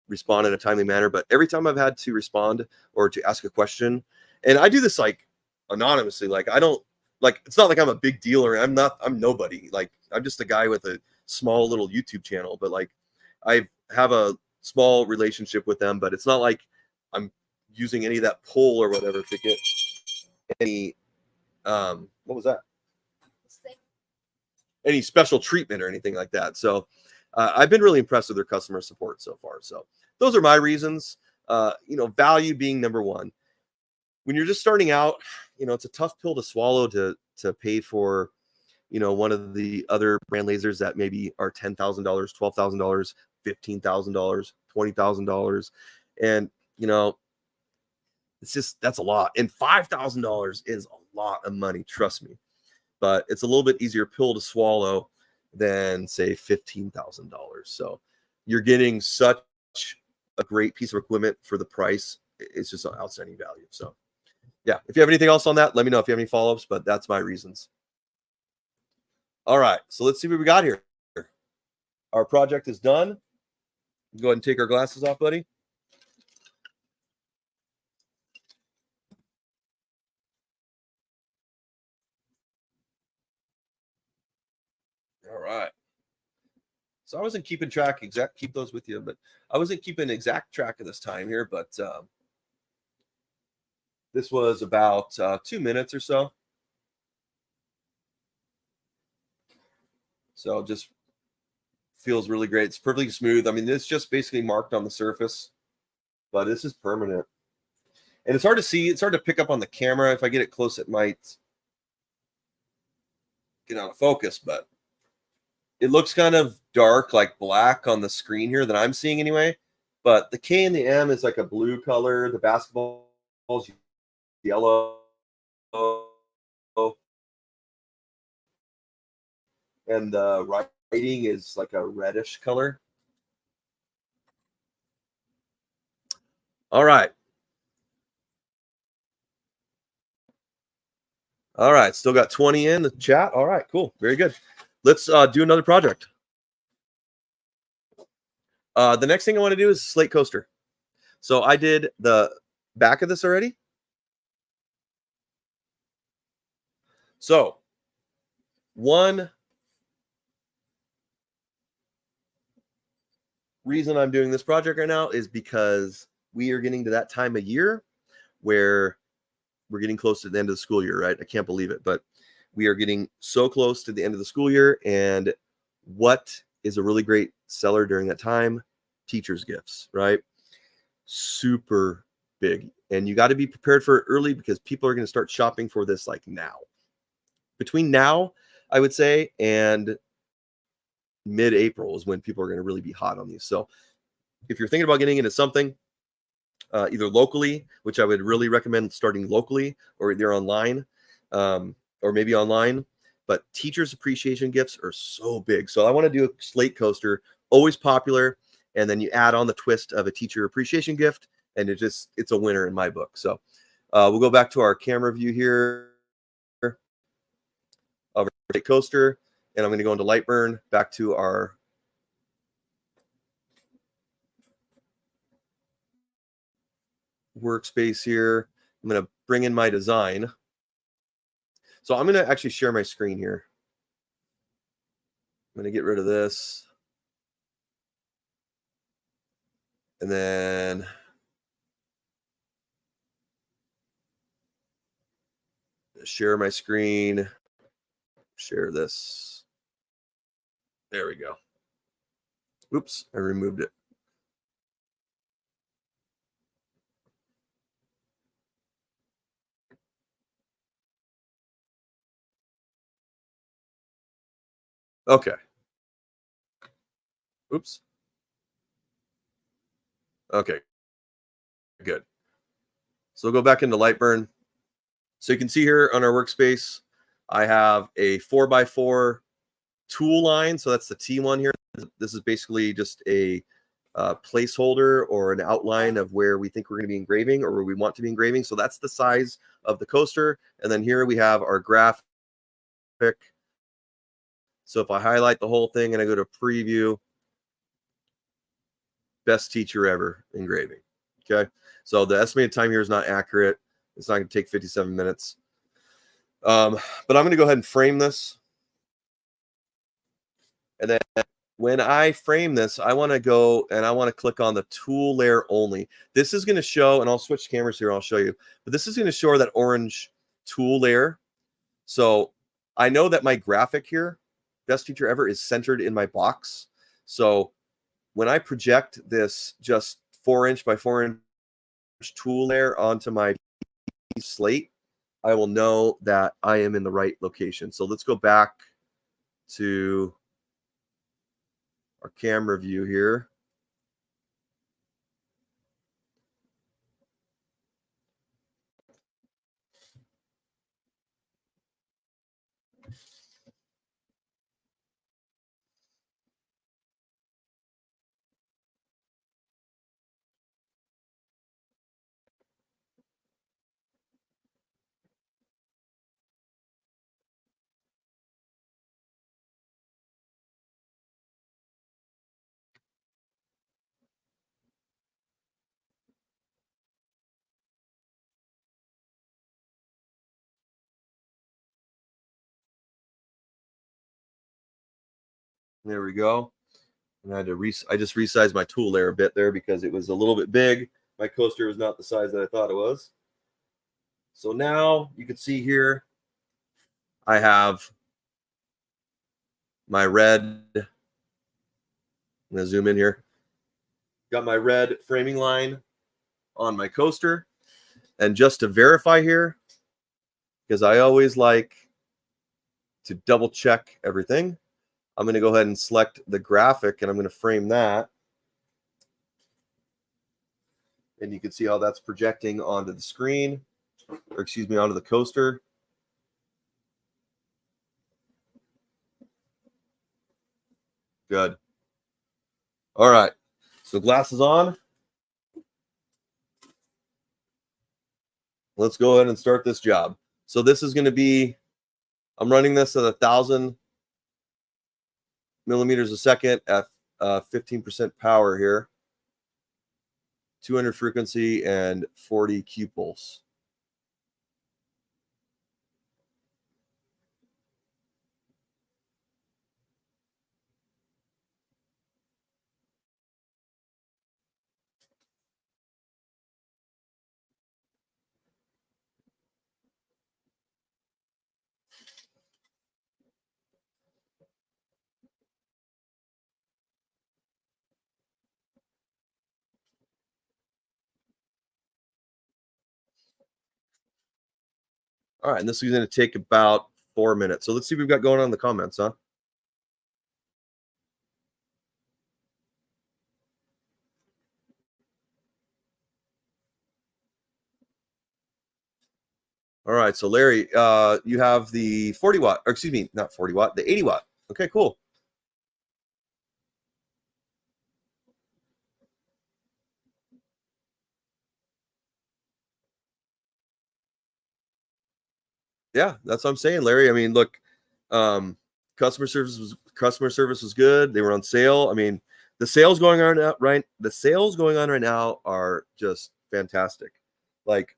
respond in a timely manner. But every time I've had to respond or to ask a question, and I do this like anonymously, like, I don't, like, it's not like I'm a big deal, or I'm nobody. Like, I'm just a guy with a small little YouTube channel, but like, I have a small relationship with them, but it's not like I'm using any of that pull or whatever to get any what was that? Any special treatment or anything like that. So I've been really impressed with their customer support so far. So those are my reasons. Value being number one. When you're just starting out, it's a tough pill to swallow to pay for, one of the other brand lasers that maybe are $10,000, $12,000, $15,000, $20,000. And, it's just, that's a lot. And $5,000 is a lot of money, trust me. But it's a little bit easier pill to swallow than, say, $15,000. So you're getting such a great piece of equipment for the price. It's just an outstanding value. So yeah, if you have anything else on that, let me know if you have any follow-ups, but that's my reasons. All right, so let's see what we got here. Our project is done. Go ahead and take our glasses off, buddy. All right. So I wasn't keeping track keep those with you, but I wasn't keeping exact track of this time here, but this was about 2 minutes or so. So just feels really great. It's perfectly smooth. I mean, it's just basically marked on the surface, but this is permanent. And it's hard to see. It's hard to pick up on the camera. If I get it close, it might get out of focus, but it looks kind of dark, like black on the screen here that I'm seeing anyway. But the K and the M is like a blue color. The basketball is yellow. And the writing is like a reddish color. All right. All right. Still got 20 in the chat. All right. Cool. Very good. Let's do another project. The next thing I want to do is slate coaster. So I did the back of this already. So one reason I'm doing this project right now is because we are getting to that time of year where we're getting close to the end of the school year, right? I can't believe it, but we are getting so close to the end of the school year. And what is a really great seller during that time? Teachers' gifts, right? Super big. And you got to be prepared for it early because people are going to start shopping for this like now. between now, I would say, and mid-April is when people are going to really be hot on these. So if you're thinking about getting into something, either locally, which I would really recommend starting locally, or either online, or maybe online. But teachers' appreciation gifts are so big. So I want to do a slate coaster, always popular, and then you add on the twist of a teacher appreciation gift, and it's a winner in my book. So we'll go back to our camera view here of our slate coaster, and I'm going to go into Lightburn, back to our workspace here. I'm going to bring in my design. So I'm going to actually share my screen here. I'm going to get rid of this. And then share my screen. Share this. There we go. Oops, I removed it. Okay. Oops. Okay, good. So we'll go back into Lightburn. So you can see here on our workspace, I have a 4x4 tool line. So that's the T1 here. This is basically just a placeholder or an outline of where we think we're going to be engraving or where we want to be engraving. So that's the size of the coaster. And then here we have our graphic. So if I highlight the whole thing and I go to preview, best teacher ever engraving. Okay. So the estimated time here is not accurate. It's not going to take 57 minutes. But I'm going to go ahead and frame this. And then when I frame this, I want to go and I want to click on the tool layer only. This is going to show, and I'll switch cameras here and I'll show you, but this is going to show that orange tool layer. So I know that my graphic here, best teacher ever, is centered in my box. So when I project this just 4-inch by 4-inch tool layer onto my slate, I will know that I am in the right location. So let's go back to our camera view here. There we go. And I had to I just resized my tool layer a bit there because it was a little bit big. My coaster was not the size that I thought it was. So now you can see here, I have my red. I'm going to zoom in here. Got my red framing line on my coaster. And just to verify here, because I always like to double check everything, I'm going to go ahead and select the graphic and I'm going to frame that. And you can see how that's projecting onto the screen, or excuse me, onto the coaster. Good. All right. So glasses on. Let's go ahead and start this job. So this is going to be, I'm running this at 1,000 millimeters a second at 15% power here, 200 frequency and 40 Q pulse. All right, and this is going to take about 4 minutes. So let's see what we've got going on in the comments, huh? All right, so Larry, you have the 40 watt, or excuse me, not 40 watt, the 80 watt. Okay, cool. Yeah, that's what I'm saying, Larry. I mean, look, um, customer service was good. They were on sale. I mean, the sales going on now, right? The sales going on right now are just fantastic. Like,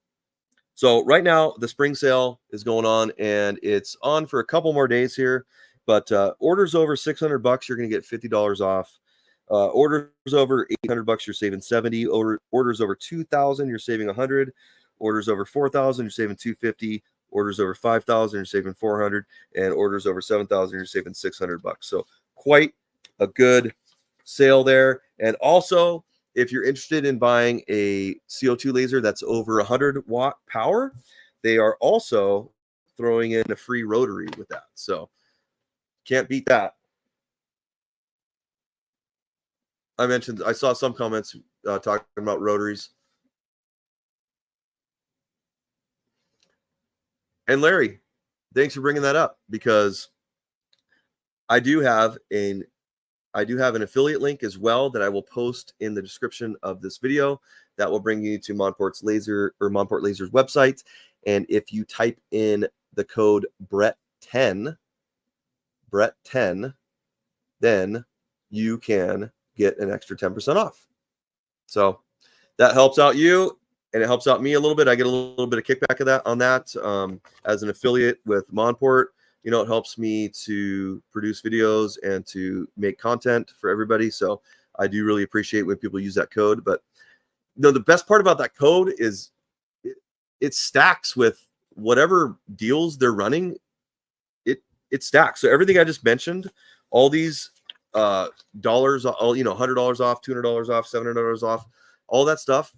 so right now the spring sale is going on, and it's on for a couple more days here. But orders over $600, you're going to get $50 off. Orders over $800, you're saving 70. Orders over 2,000, you're saving 100. Orders over 4,000, you're saving 250. Orders over 5,000, you're saving 400, and orders over 7,000, you're saving $600. So quite a good sale there. And also, if you're interested in buying a CO2 laser that's over 100 watt power, they are also throwing in a free rotary with that. So can't beat that. I saw some comments talking about rotaries. And Larry, thanks for bringing that up, because I do have an affiliate link as well that I will post in the description of this video that will bring you to Monport Laser's website. And if you type in the code Brett10, then you can get an extra 10% off. So that helps out you, and it helps out me a little bit. I get a little bit of kickback of that on that as an affiliate with Monport. You know, it helps me to produce videos and to make content for everybody. So I do really appreciate when people use that code. But the best part about that code is it stacks with whatever deals they're running. It stacks. So everything I just mentioned, all these dollars, all, you know, $100 off, $200 off, $700 off, all that stuff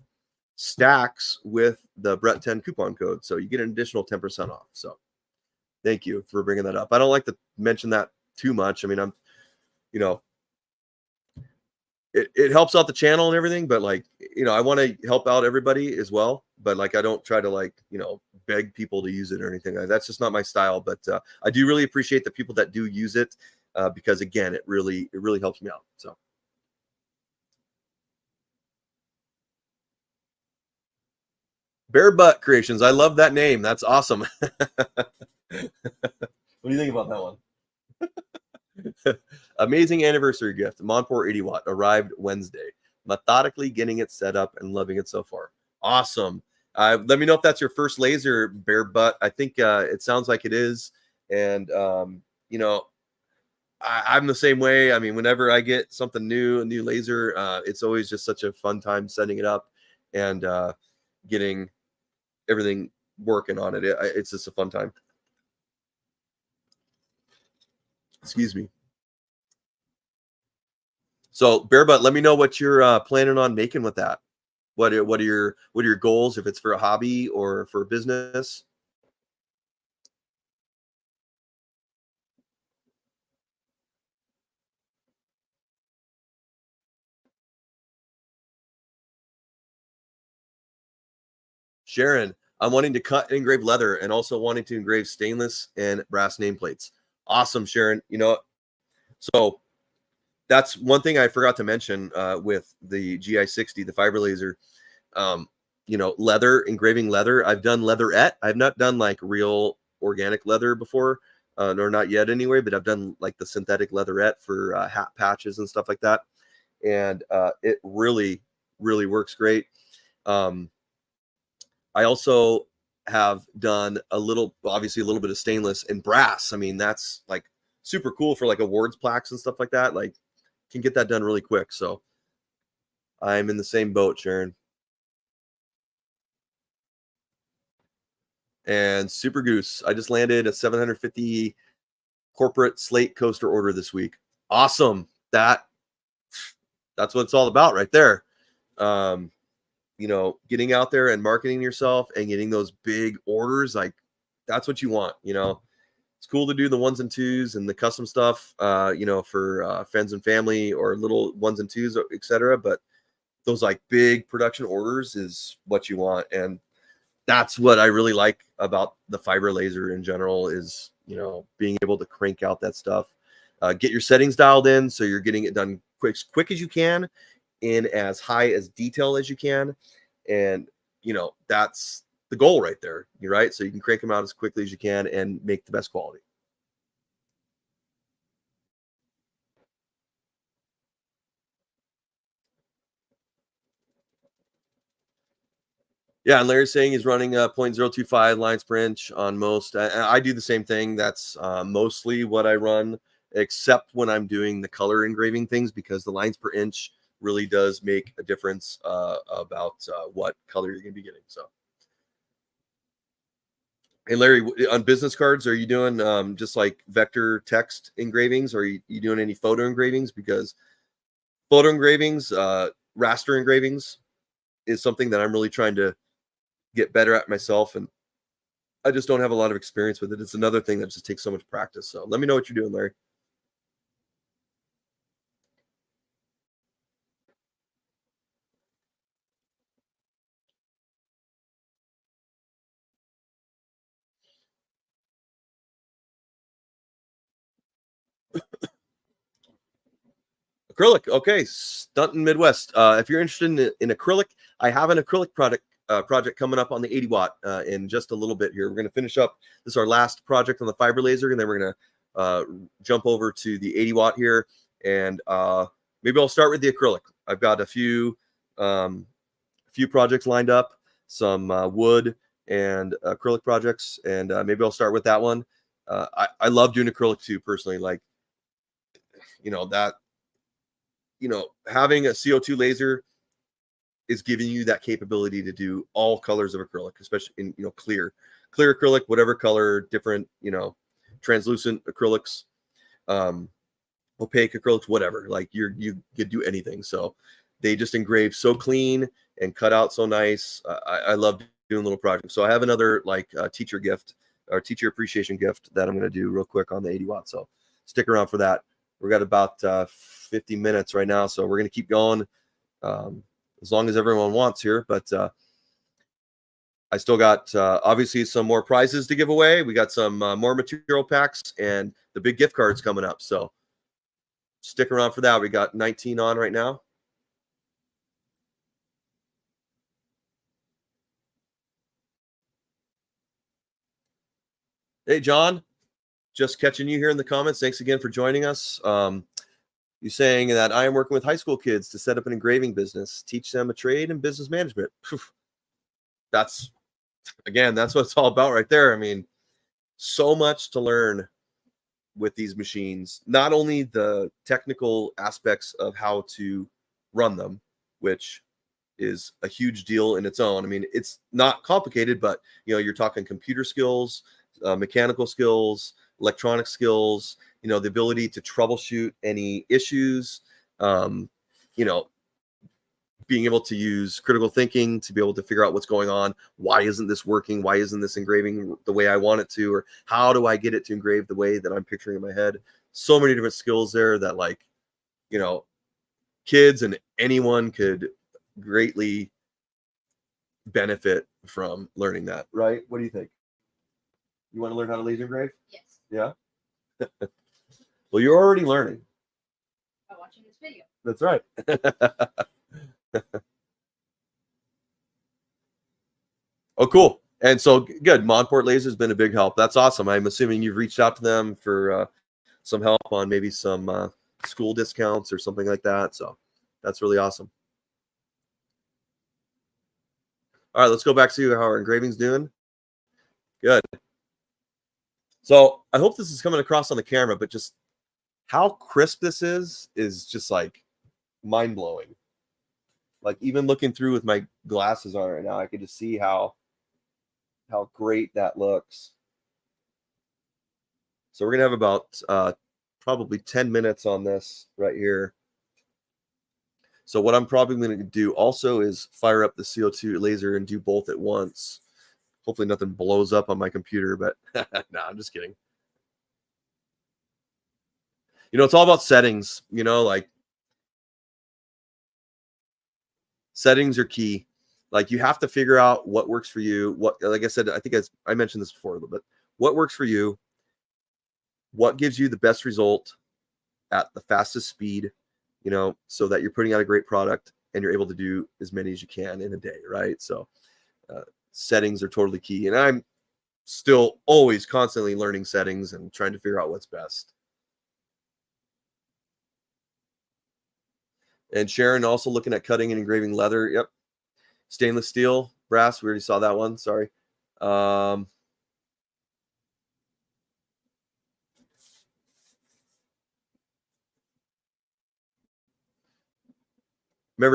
stacks with the Brett 10 coupon code. So you get an additional 10% off. So thank you for bringing that up. I don't like to mention that too much. I mean, you know, it helps out the channel and everything, but like, you know, I want to help out everybody as well. But like, I don't try to, like, you know, beg people to use it or anything. That's just not my style. But I do really appreciate the people that do use it because, again, it really helps me out. So. Bare Butt Creations. I love that name. That's awesome. What do you think about that one? Amazing anniversary gift. Monport 80 watt arrived Wednesday. Methodically getting it set up and loving it so far. Awesome. Let me know if that's your first laser, Bare Butt. I think it sounds like it is. And, you know, I'm the same way. I mean, whenever I get something new, a new laser, it's always just such a fun time setting it up and getting everything working on it. It's just a fun time. Excuse me. So Bare Butt, let me know what you're planning on making with that. What are your goals, if it's for a hobby or for a business? Sharon, I'm wanting to cut and engrave leather and also wanting to engrave stainless and brass nameplates. Awesome, Sharon. You know, so that's one thing I forgot to mention with the GI60, the fiber laser. You know, leather, engraving leather. I've done leatherette. I've not done like real organic leather before, nor not yet anyway, but I've done like the synthetic leatherette for hat patches and stuff like that. And it really works great. I also have done obviously a little bit of stainless and brass. I mean, that's like super cool for like awards plaques and stuff like that. Like, can get that done really quick. So I'm in the same boat, Sharon. And Super Goose, I just landed a 750 corporate slate coaster order this week. Awesome. That's what it's all about right there. You know, getting out there and marketing yourself and getting those big orders, like that's what you want, you know. It's cool to do the 1s and 2s and the custom stuff, you know, for friends and family or little 1s and 2s, etc. But those like big production orders is what you want. And that's what I really like about the fiber laser in general is, you know, being able to crank out that stuff, get your settings dialed in. So you're getting it done quick as you can in as high as detail as you can. And, you know, that's the goal right there. You're right. So you can crank them out as quickly as you can and make the best quality. Yeah, and Larry's saying he's running 0.025 lines per inch on most. I do the same thing. That's mostly what I run, except when I'm doing the color engraving things, because the lines per inch really does make a difference about what color you're going to be getting. So, hey Larry, on business cards, are you doing just like vector text engravings, or are you doing any photo engravings? Because photo engravings, raster engravings, is something that I'm really trying to get better at myself, and I just don't have a lot of experience with it. It's another thing that just takes so much practice. So let me know what you're doing, Larry. Acrylic, okay, Stunton Midwest. If you're interested in acrylic, I have an acrylic project coming up on the 80 watt in just a little bit here. We're going to finish up. This is our last project on the fiber laser, and then we're going to jump over to the 80 watt here. And maybe I'll start with the acrylic. I've got a few projects lined up, some wood and acrylic projects, and maybe I'll start with that one. I love doing acrylic too, personally. Like, you know, that, you know, having a CO2 laser is giving you that capability to do all colors of acrylic, especially in, you know, clear acrylic, whatever color, different, you know, translucent acrylics, opaque acrylics, whatever. Like you could do anything. So they just engrave so clean and cut out so nice. I love doing little projects. So I have another like teacher gift or teacher appreciation gift that I'm going to do real quick on the 80 watt. So stick around for that. We've got about 50 minutes right now, so we're going to keep going as long as everyone wants here. But I still got obviously some more prizes to give away. We got some more material packs and the big gift cards coming up. So stick around for that. We got 19 on right now. Hey, John, just catching you here in the comments. Thanks again for joining us. You're saying that I am working with high school kids to set up an engraving business, teach them a trade and business management. That's, again, that's what it's all about right there. I mean, so much to learn with these machines, not only the technical aspects of how to run them, which is a huge deal in its own. I mean, it's not complicated, but, you know, you're talking computer skills, mechanical skills, electronic skills, you know, the ability to troubleshoot any issues, you know, being able to use critical thinking to be able to figure out what's going on. Why isn't this working? Why isn't this engraving the way I want it to? Or how do I get it to engrave the way that I'm picturing in my head? So many different skills there that, like, you know, kids and anyone could greatly benefit from learning that, right? What do you think? You want to learn how to laser engrave? Yes. Yeah. Well, you're already learning. By watching this video. That's right. Oh, cool. And so good. Monport Laser has been a big help. That's awesome. I'm assuming you've reached out to them for some help on maybe some school discounts or something like that. So that's really awesome. All right, let's go back to how our engraving's doing. Good. So I hope this is coming across on the camera, but just how crisp this is just like mind blowing. Like, even looking through with my glasses on right now, I can just see how great that looks. So we're gonna have about probably 10 minutes on this right here. So what I'm probably going to do also is fire up the CO2 laser and do both at once. Hopefully nothing blows up on my computer, but no, I'm just kidding. You know, it's all about settings, you know, like settings are key. Like you have to figure out what works for you. What, like I said, I think I mentioned this before a little bit. What works for you? What gives you the best result at the fastest speed, you know, so that you're putting out a great product and you're able to do as many as you can in a day, right? So settings are totally key. And I'm still always constantly learning settings and trying to figure out what's best. And Sharon also looking at cutting and engraving leather. Yep. Stainless steel, brass. We already saw that one. Sorry. Remember,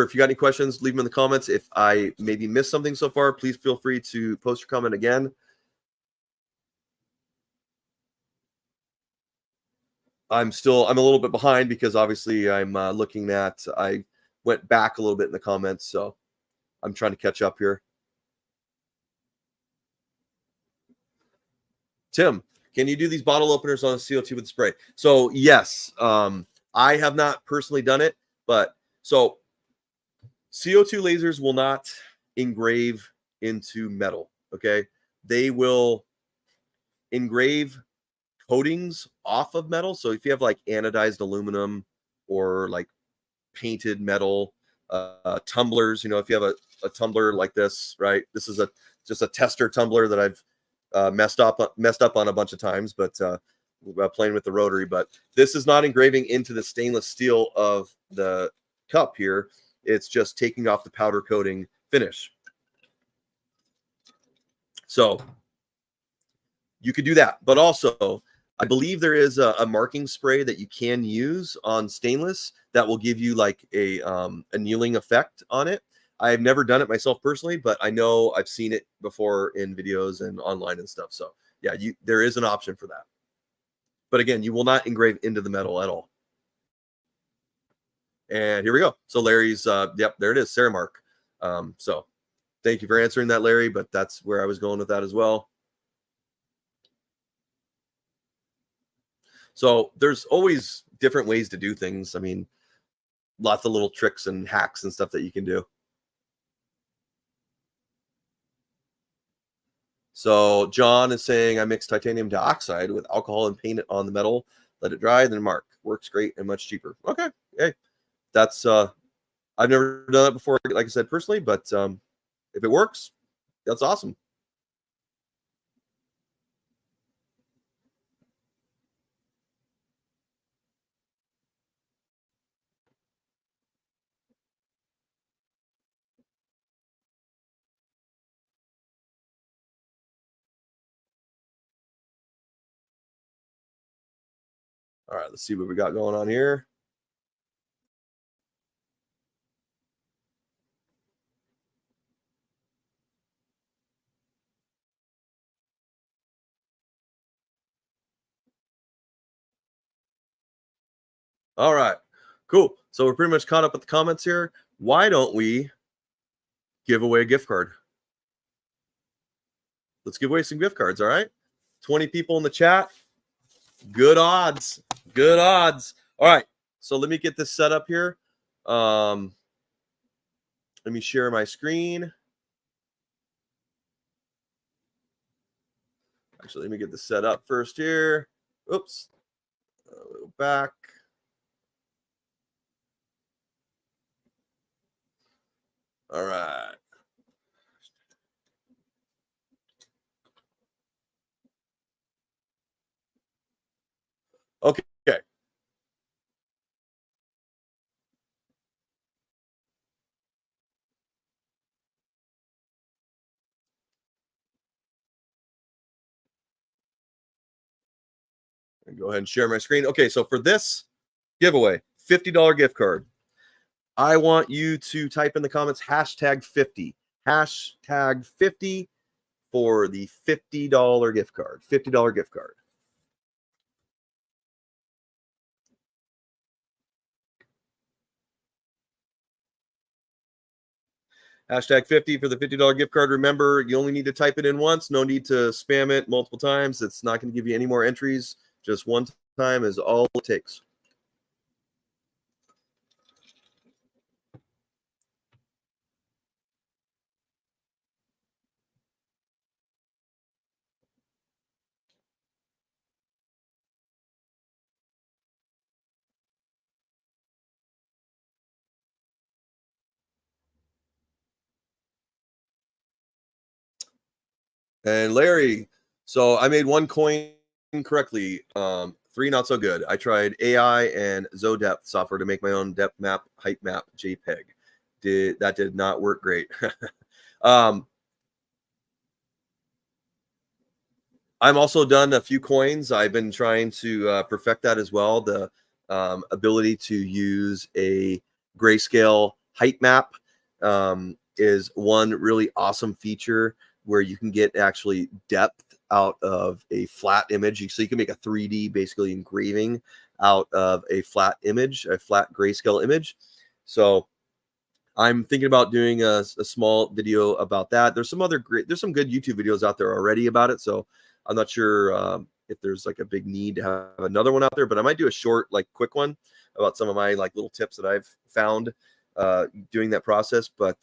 if you got any questions, leave them in the comments. If I maybe missed something so far, please feel free to post your comment again. I'm a little bit behind because obviously I'm looking at, I went back a little bit in the comments, so I'm trying to catch up here. Tim, can you do these bottle openers on a CO2 with spray? So yes, I have not personally done it, but so CO2 lasers will not engrave into metal, okay? They will engrave coatings off of metal. So if you have like anodized aluminum or like painted metal, tumblers, you know, if you have a tumbler like this, right? This is just a tester tumbler that I've messed up on a bunch of times, but playing with the rotary. But this is not engraving into the stainless steel of the cup here. It's just taking off the powder coating finish. So you could do that, but also I believe there is a marking spray that you can use on stainless that will give you like a annealing effect on it. I've never done it myself personally, but I know I've seen it before in videos and online and stuff. So yeah, there is an option for that. But again, you will not engrave into the metal at all. And here we go. So Larry's, yep, there it is, Ceramark. So thank you for answering that, Larry, but that's where I was going with that as well. So there's always different ways to do things. I mean, lots of little tricks and hacks and stuff that you can do. So John is saying, I mix titanium dioxide with alcohol and paint it on the metal, let it dry, then mark. Works great and much cheaper. Okay. Hey, that's, I've never done that before, like I said, personally, but if it works, that's awesome. All right, let's see what we got going on here. All right, cool. So we're pretty much caught up with the comments here. Why don't we give away a gift card? Let's give away some gift cards, all right? 20 people in the chat. Good odds. Good odds. All right, so let me get this set up here. Let me share my screen. Actually, let me get this set up first here. Oops. A little back. All right. Okay. Go ahead and share my screen. Okay, so for this giveaway, $50 gift card, I want you to type in the comments #50. #50 for the $50 gift card. $50 gift card. #50 for the $50 gift card. Remember, you only need to type it in once. No need to spam it multiple times. It's not going to give you any more entries. Just one time is all it takes. And Larry, so I made one coin correctly. 3 not so good. I tried AI and ZoDepth software to make my own depth map, height map, JPEG. That did not work great. I'm also done a few coins. I've been trying to perfect that as well. The ability to use a grayscale height map is one really awesome feature where you can get actually depth out of a flat image. So you can make a 3D basically engraving out of a flat image, a flat grayscale image. So I'm thinking about doing a small video about that. There's some good YouTube videos out there already about it. So I'm not sure if there's like a big need to have another one out there, but I might do a short, like quick one about some of my like little tips that I've found doing that process. But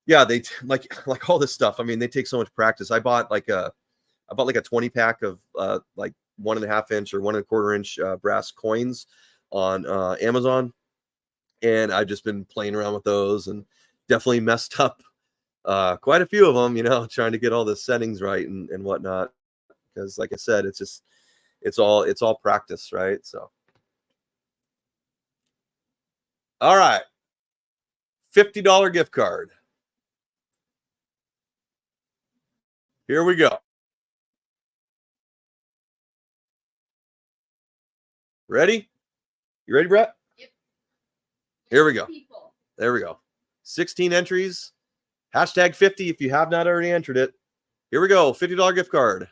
yeah, they like all this stuff. I mean, they take so much practice. I bought like a 20 pack of like 1.5 inch or 1.25 inch brass coins on Amazon, and I've just been playing around with those and definitely messed up quite a few of them, you know, trying to get all the settings right and whatnot. Because like I said, it's all practice, right? So all right, $50 gift card. Here we go. Ready? You ready, Brett? Yep. Here we go. People. There we go. 16 entries. Hashtag 50 if you have not already entered it. Here we go. $50 gift card.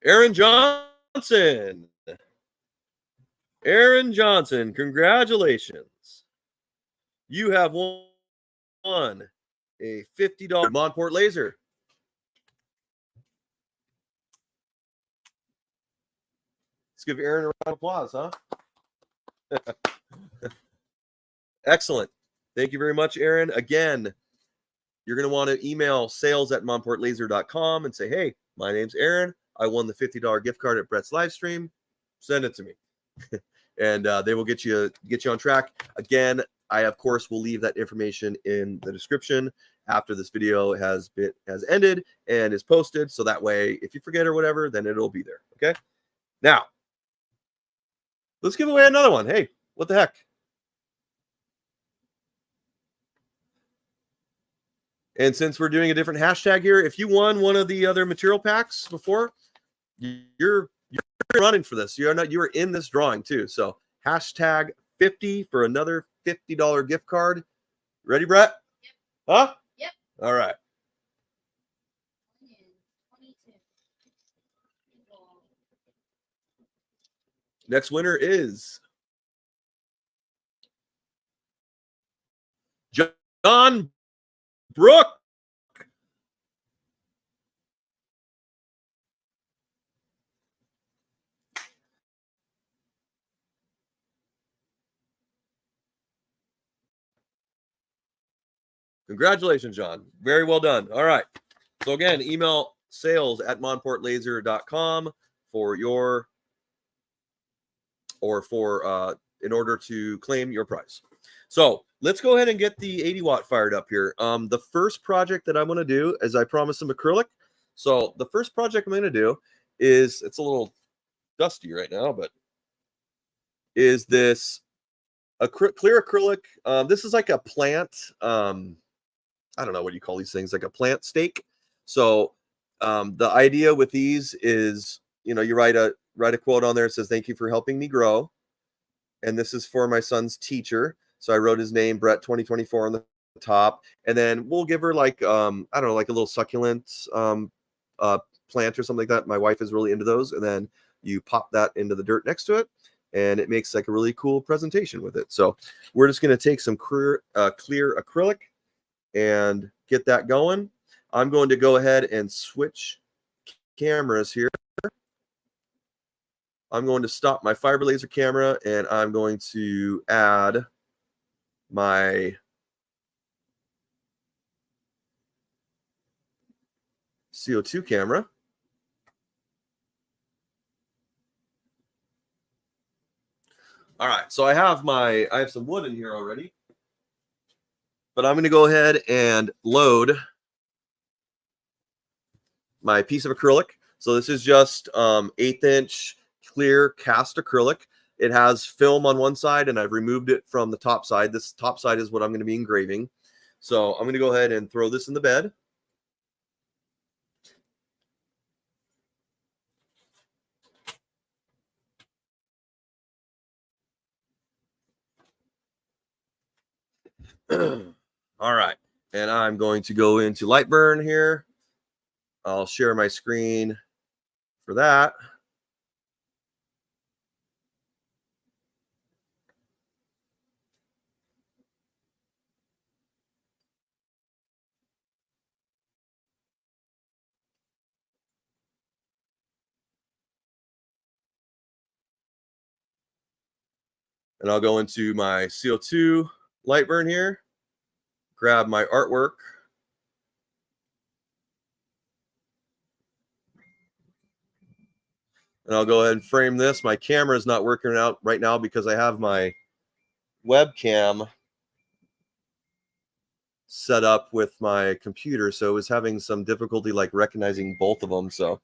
Erin Johnson. Erin Johnson, congratulations. You have won a $50 Monport laser. Let's give Erin a round of applause, huh? Excellent. Thank you very much, Erin. Again, you're going to want to email sales@monportlaser.com and say, hey, my name's Erin. I won the $50 gift card at Brett's live stream. Send it to me. And they will get you on track. Again, I of course will leave that information in the description after this video has ended and is posted, so that way if you forget or whatever, then it'll be there. Okay, now let's give away another one. Hey, what the heck? And since we're doing a different hashtag here, if you won one of the other material packs before, you're running for this. You are in this drawing too. So hashtag 50 for another $50 gift card. Ready, Brett? Yep. Huh? Yep. All right. Next winner is John Brooke. Congratulations, John. Very well done. All right. So again, email sales@monportlaser.com for your in order to claim your prize. So let's go ahead and get the 80 watt fired up here. The first project that I'm going to do is I promised some acrylic. So the first project I'm going to do is, it's a little dusty right now, but is this clear acrylic. This is like a plant. I don't know what you call these things, like a plant stake. So the idea with these is, you know, you write a quote on there. It says, "Thank you for helping me grow." And this is for my son's teacher. So I wrote his name, Brett 2024, on the top. And then we'll give her like, I don't know, like a little succulent plant or something like that. My wife is really into those. And then you pop that into the dirt next to it, and it makes like a really cool presentation with it. So we're just going to take some clear acrylic and get that going. I'm going to go ahead and switch cameras here. I'm going to stop my fiber laser camera, and I'm going to add my CO2 camera. So I have some wood in here already, but I'm going to go ahead and load my piece of acrylic. So this is just 1/8 inch clear cast acrylic. It has film on one side, and I've removed it from the top side. This top side is what I'm going to be engraving. So I'm going to go ahead and throw this in the bed. All right, and I'm going to go into Lightburn here. I'll share my screen for that. And I'll go into my CO2 Lightburn here, grab my artwork. And I'll go ahead and frame this. My camera is not working out right now because I have my webcam set up with my computer. So it was having some difficulty like recognizing both of them. So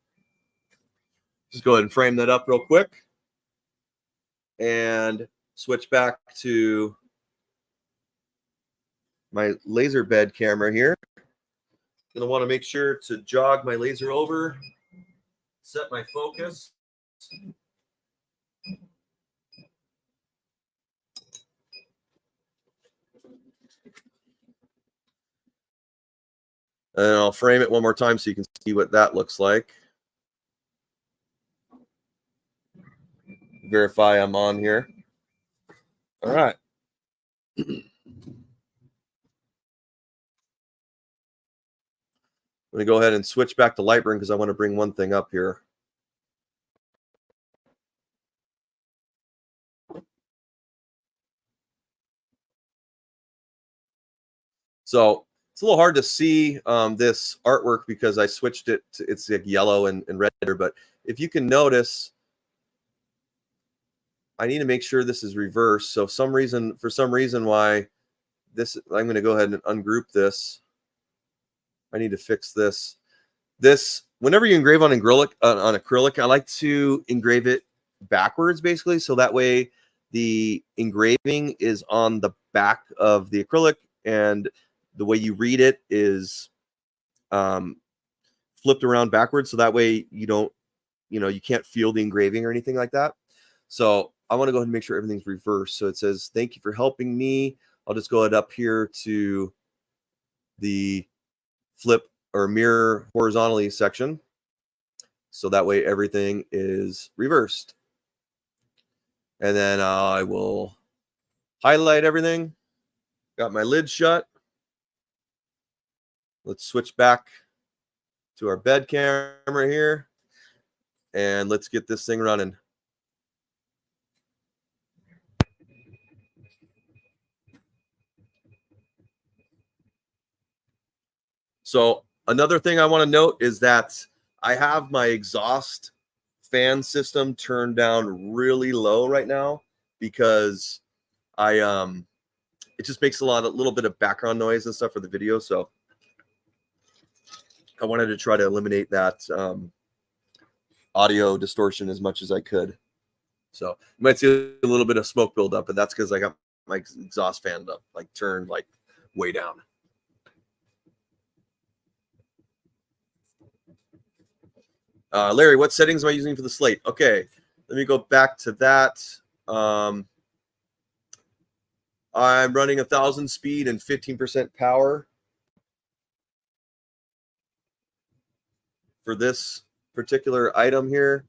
just go ahead and frame that up real quick. And switch back to my laser bed camera here. Gonna want to make sure to jog my laser over, set my focus. And I'll frame it one more time so you can see what that looks like. Verify I'm on here. All right. I'm going to go ahead and switch back to Lightroom because I want to bring one thing up here. So it's a little hard to see this artwork because I switched it to, it's like yellow and red, but if you can notice, I need to make sure this is reversed. So for some reason why this, I'm going to go ahead and ungroup this. I need to fix this. Whenever you engrave on acrylic, I like to engrave it backwards basically. So that way the engraving is on the back of the acrylic and the way you read it is flipped around backwards. So that way you can't feel the engraving or anything like that. So I want to go ahead and make sure everything's reversed. So it says, thank you for helping me. I'll just go ahead up here to the flip or mirror horizontally section. So that way everything is reversed. And then I will highlight everything. Got my lid shut. Let's switch back to our bed camera here. And let's get this thing running. So another thing I want to note is that I have my exhaust fan system turned down really low right now because it just makes a little bit of background noise and stuff for the video. So I wanted to try to eliminate that audio distortion as much as I could. So you might see a little bit of smoke buildup, but that's because I got my exhaust fan up, like turned like way down. Larry, what settings am I using for the slate? Okay, let me go back to that. I'm running 1,000 speed and 15% power for this particular item here.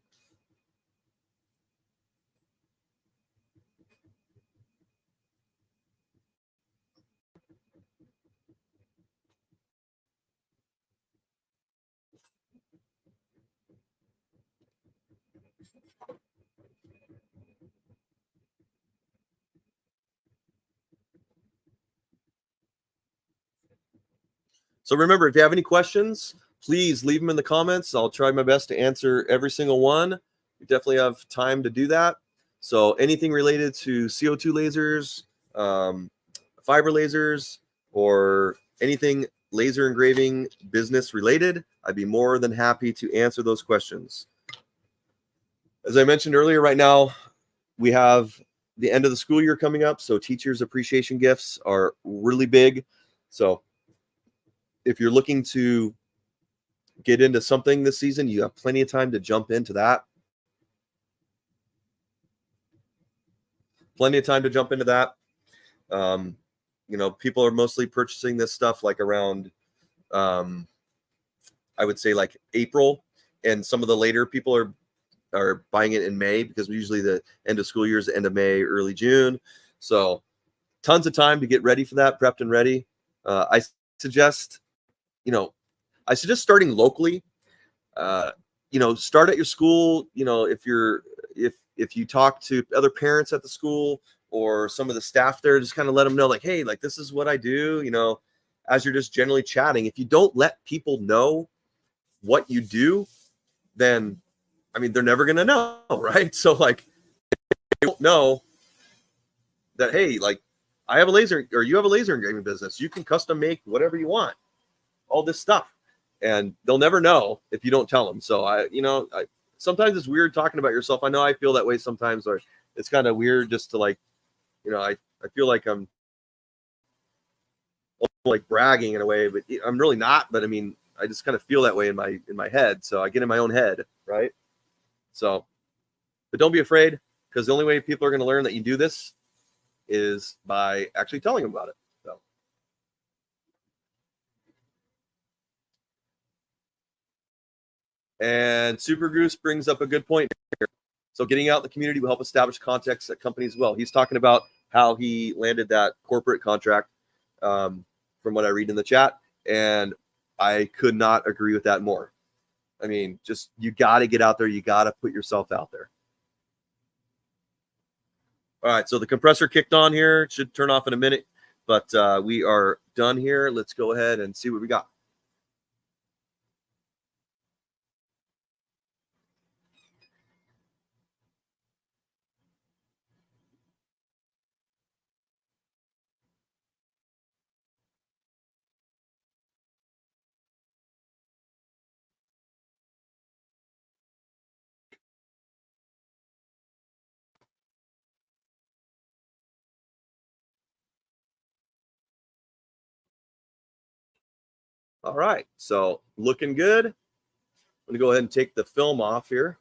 So remember, if you have any questions, please leave them in the comments. I'll try my best to answer every single one. We definitely have time to do that. So anything related to CO2 lasers, fiber lasers, or anything laser engraving business related, I'd be more than happy to answer those questions. As I mentioned earlier, right now we have the end of the school year coming up, so teachers' appreciation gifts are really big. So if you're looking to get into something this season, you have plenty of time to jump into that. Plenty of time to jump into that. You know, people are mostly purchasing this stuff like around, I would say like April, and some of the later people are buying it in May, because usually the end of school year is the end of May, early June. So tons of time to get ready for that, prepped and ready. I suggest, you know, starting locally. You know, start at your school. You know, if you talk to other parents at the school or some of the staff there, just kind of let them know, like, hey, like, this is what I do, you know, as you're just generally chatting. If you don't let people know what you do, then, I mean, they're never going to know, right? So, like, they don't know that, hey, like, I have a laser, or you have a laser engraving business. You can custom make whatever you want, all this stuff. And they'll never know if you don't tell them. So, sometimes it's weird talking about yourself. I know I feel that way sometimes, or it's kind of weird just to, like, you know, I feel like I'm like bragging in a way, but I'm really not. But I mean, I just kind of feel that way in my head. So I get in my own head, right? So, but don't be afraid, because the only way people are going to learn that you do this is by actually telling them about it. So. And Super Goose brings up a good point here. So getting out in the community will help establish contacts at companies as well. He's talking about how he landed that corporate contract, from what I read in the chat. And I could not agree with that more. I mean, just, you got to get out there. You got to put yourself out there. All right, so the compressor kicked on here. It should turn off in a minute, but we are done here. Let's go ahead and see what we got. All right, so looking good. I'm going to go ahead and take the film off here.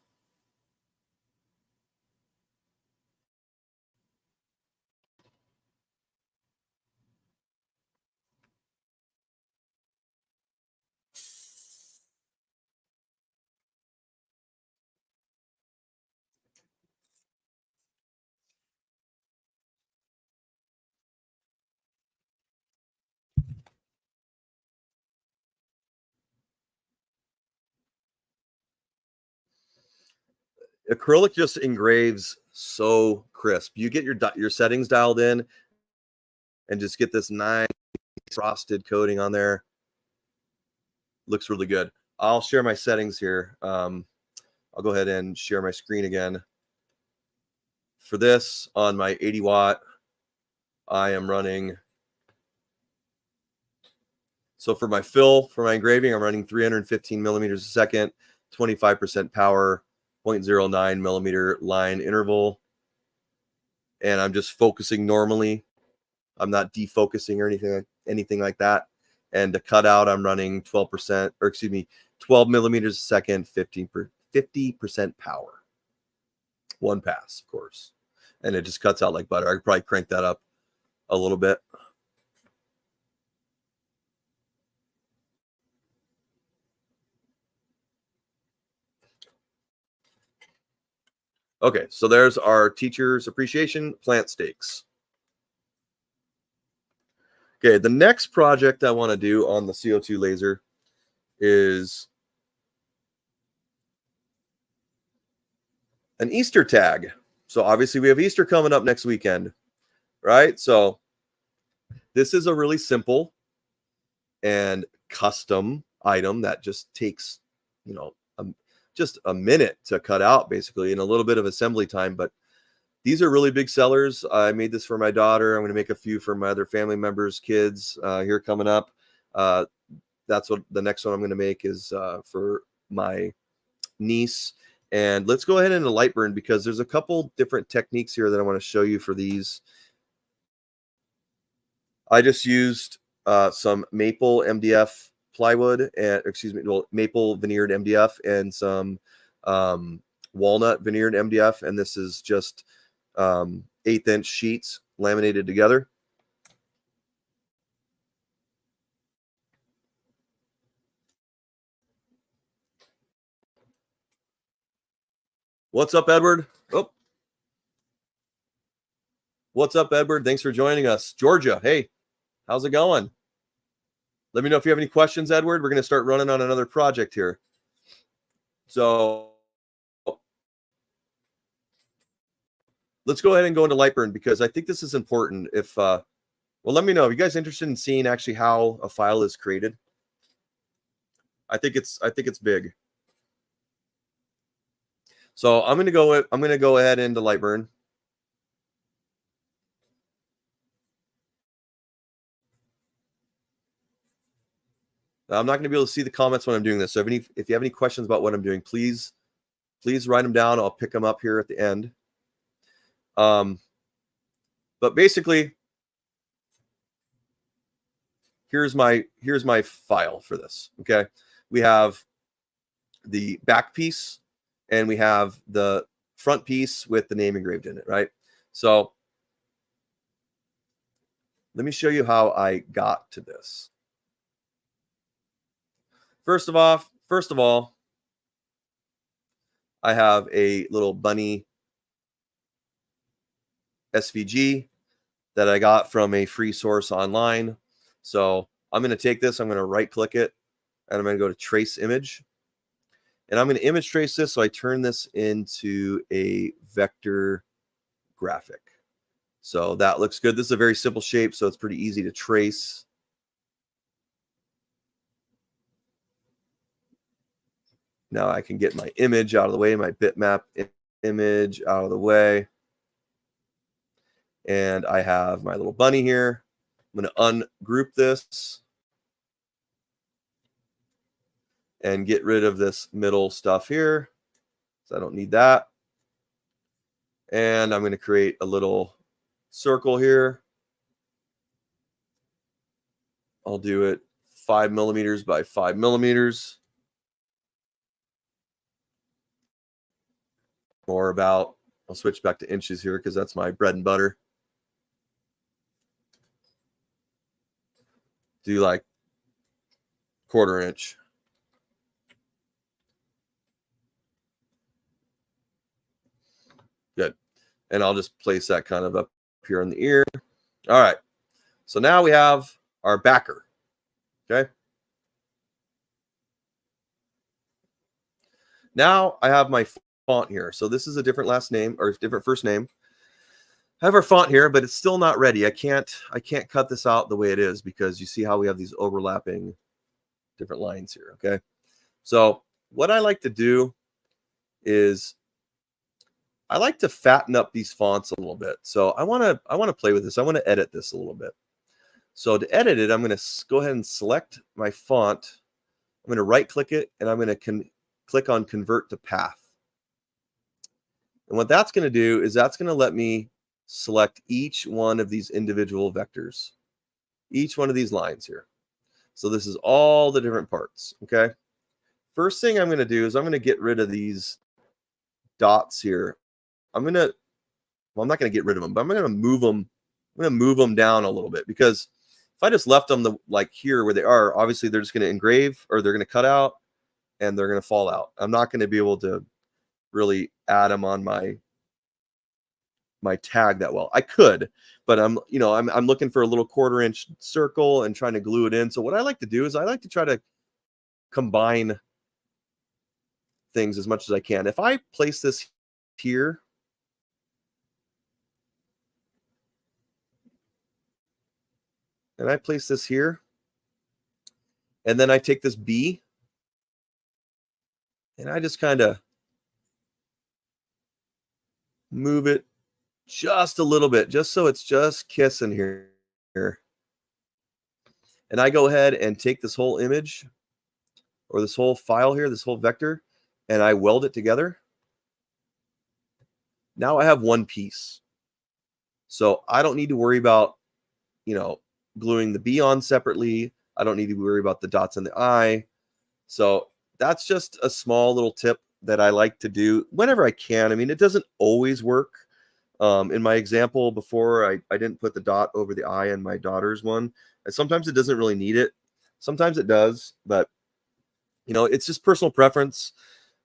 Acrylic just engraves so crisp. You get your settings dialed in and just get this nice frosted coating on there. Looks really good. I'll share my settings here. I'll go ahead and share my screen again. For this, on my 80 watt, I am running. So for my fill, for my engraving, I'm running 315 millimeters a second, 25% power, 0.09 millimeter line interval. And I'm just focusing normally. I'm not defocusing or anything like that. And to cut out, I'm running 12%, or excuse me, 12 millimeters a second, 50% power. One pass, of course. And it just cuts out like butter. I could probably crank that up a little bit. Okay, so there's our teacher's appreciation plant stakes. Okay, the next project I want to do on the CO2 laser is an Easter tag. So obviously we have Easter coming up next weekend, right? So this is a really simple and custom item that just takes, you know, just a minute to cut out, basically, and a little bit of assembly time. But These are really big sellers. I made this for my daughter. I'm going to make a few for my other family members, kids here coming up. That's what the next one I'm going to make is for my niece. And let's go ahead into Lightburn because there's a couple different techniques here that I want to show you for these. I just used some maple MDF plywood and maple veneered MDF and some walnut veneered MDF, and this is just 1/8-inch sheets laminated together. What's up, Edward? Oh, what's up, Edward? Thanks for joining us. Georgia, hey, how's it going? Let me know if you have any questions, Edward. We're going to start running on another project here. So let's go ahead and go into Lightburn because I think this is important. If well, let me know. Are you guys interested in seeing actually how a file is created? I think it's big. So I'm going to go ahead into Lightburn. I'm not going to be able to see the comments when I'm doing this. So if you have any questions about what I'm doing, please write them down. I'll pick them up here at the end. But basically, here's my file for this. Okay, we have the back piece and we have the front piece with the name engraved in it, right? So let me show you how I got to this. First of all, I have a little bunny SVG that I got from a free source online. So I'm going to take this, I'm going to right click it, and I'm going to go to trace image. And I'm going to image trace this, so I turn this into a vector graphic. So that looks good. This is a very simple shape, so it's pretty easy to trace. Now I can get my image out of the way, my bitmap image out of the way. And I have my little bunny here. I'm going to ungroup this and get rid of this middle stuff here. So I don't need that. And I'm going to create a little circle here. I'll do it 5 millimeters by 5 millimeters. Or about, I'll switch back to inches here because that's my bread and butter. Do like 1/4 inch. Good. And I'll just place that kind of up here on the ear. All right. So now we have our backer. Okay. Now I have my font here. So this is a different last name or different first name. I have our font here, but it's still not ready. I can't cut this out the way it is because you see how we have these overlapping different lines here. Okay. So what I like to do is I like to fatten up these fonts a little bit. So I want to play with this. I want to edit this a little bit. So to edit it, I'm going to go ahead and select my font. I'm going to right click it and I'm going to click on convert to path. And what that's going to do is that's going to let me select each one of these individual vectors, each one of these lines here. So this is all the different parts. Okay. First thing I'm going to do is I'm going to get rid of these dots here. I'm not going to get rid of them, but I'm going to move them. I'm going to move them down a little bit because if I just left them like here where they are, obviously they're just going to engrave or they're going to cut out and they're going to fall out. I'm not going to be able to really add them on my tag that well. I could, but I'm looking for a little 1/4 inch circle and trying to glue it in. So what I like to do is I like to try to combine things as much as I can. If I place this here, and I place this here, and then I take this B, and I just kind of move it just a little bit, just so it's just kissing here. And I go ahead and take this whole image or this whole file here, this whole vector, and I weld it together. Now I have one piece. So I don't need to worry about, gluing the B on separately. I don't need to worry about the dots in the I. So that's just a small little tip that I like to do whenever I can. I mean, it doesn't always work. In my example before, I didn't put the dot over the I in my daughter's one. And sometimes it doesn't really need it. Sometimes it does, but it's just personal preference.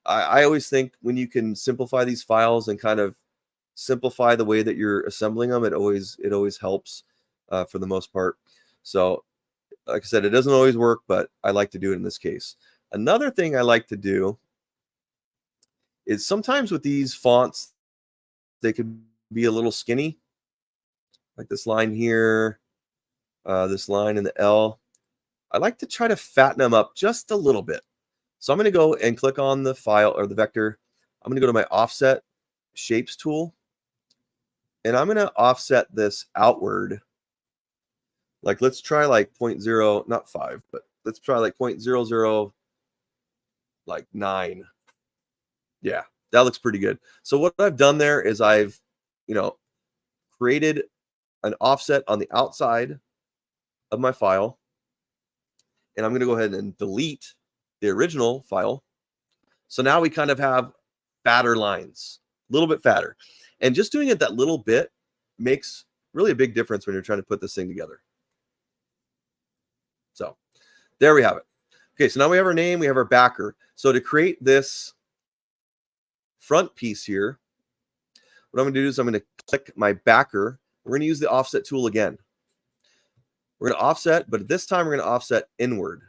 I always think when you can simplify these files and kind of simplify the way that you're assembling them, it always helps for the most part. So like I said, it doesn't always work, but I like to do it in this case. Another thing I like to do is sometimes with these fonts, they could be a little skinny, like this line here, this line in the L. I like to try to fatten them up just a little bit. So I'm going to go and click on the file or the vector. I'm going to go to my offset shapes tool, and I'm going to offset this outward. Like, let's try like 0.0, not 5, but let's try like 0.00, like 9. Yeah, that looks pretty good. So what I've done there is I've, created an offset on the outside of my file. And I'm going to go ahead and delete the original file. So now we kind of have fatter lines, a little bit fatter. And just doing it that little bit makes really a big difference when you're trying to put this thing together. So there we have it. Okay, so now we have our name, we have our backer. So to create this front piece here, what I'm going to do is I'm going to click my backer. We're going to use the offset tool again. We're going to offset, but this time we're going to offset inward.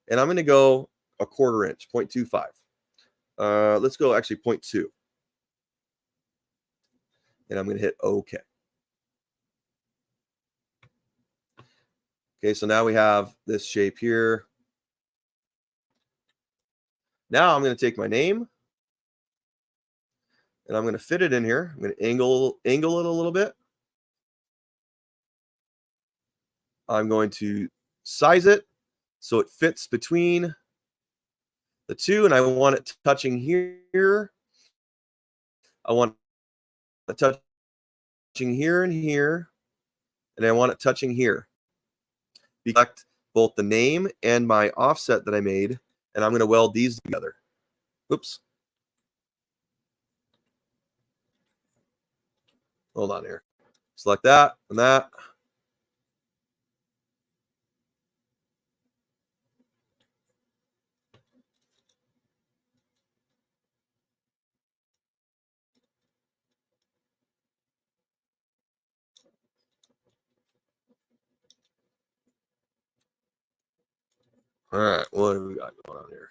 And I'm going to go a 1/4 inch, 0.25. Let's go actually 0.2. And I'm going to hit OK. Okay, so now we have this shape here. Now I'm going to take my name and I'm going to fit it in here. I'm going to angle it a little bit. I'm going to size it so it fits between the two, and I want it touching here. I want it touching here and here, and I want it touching here. Select both the name and my offset that I made, and I'm going to weld these together. Oops. Hold on here. Select that and that. All right, what have we got going on here?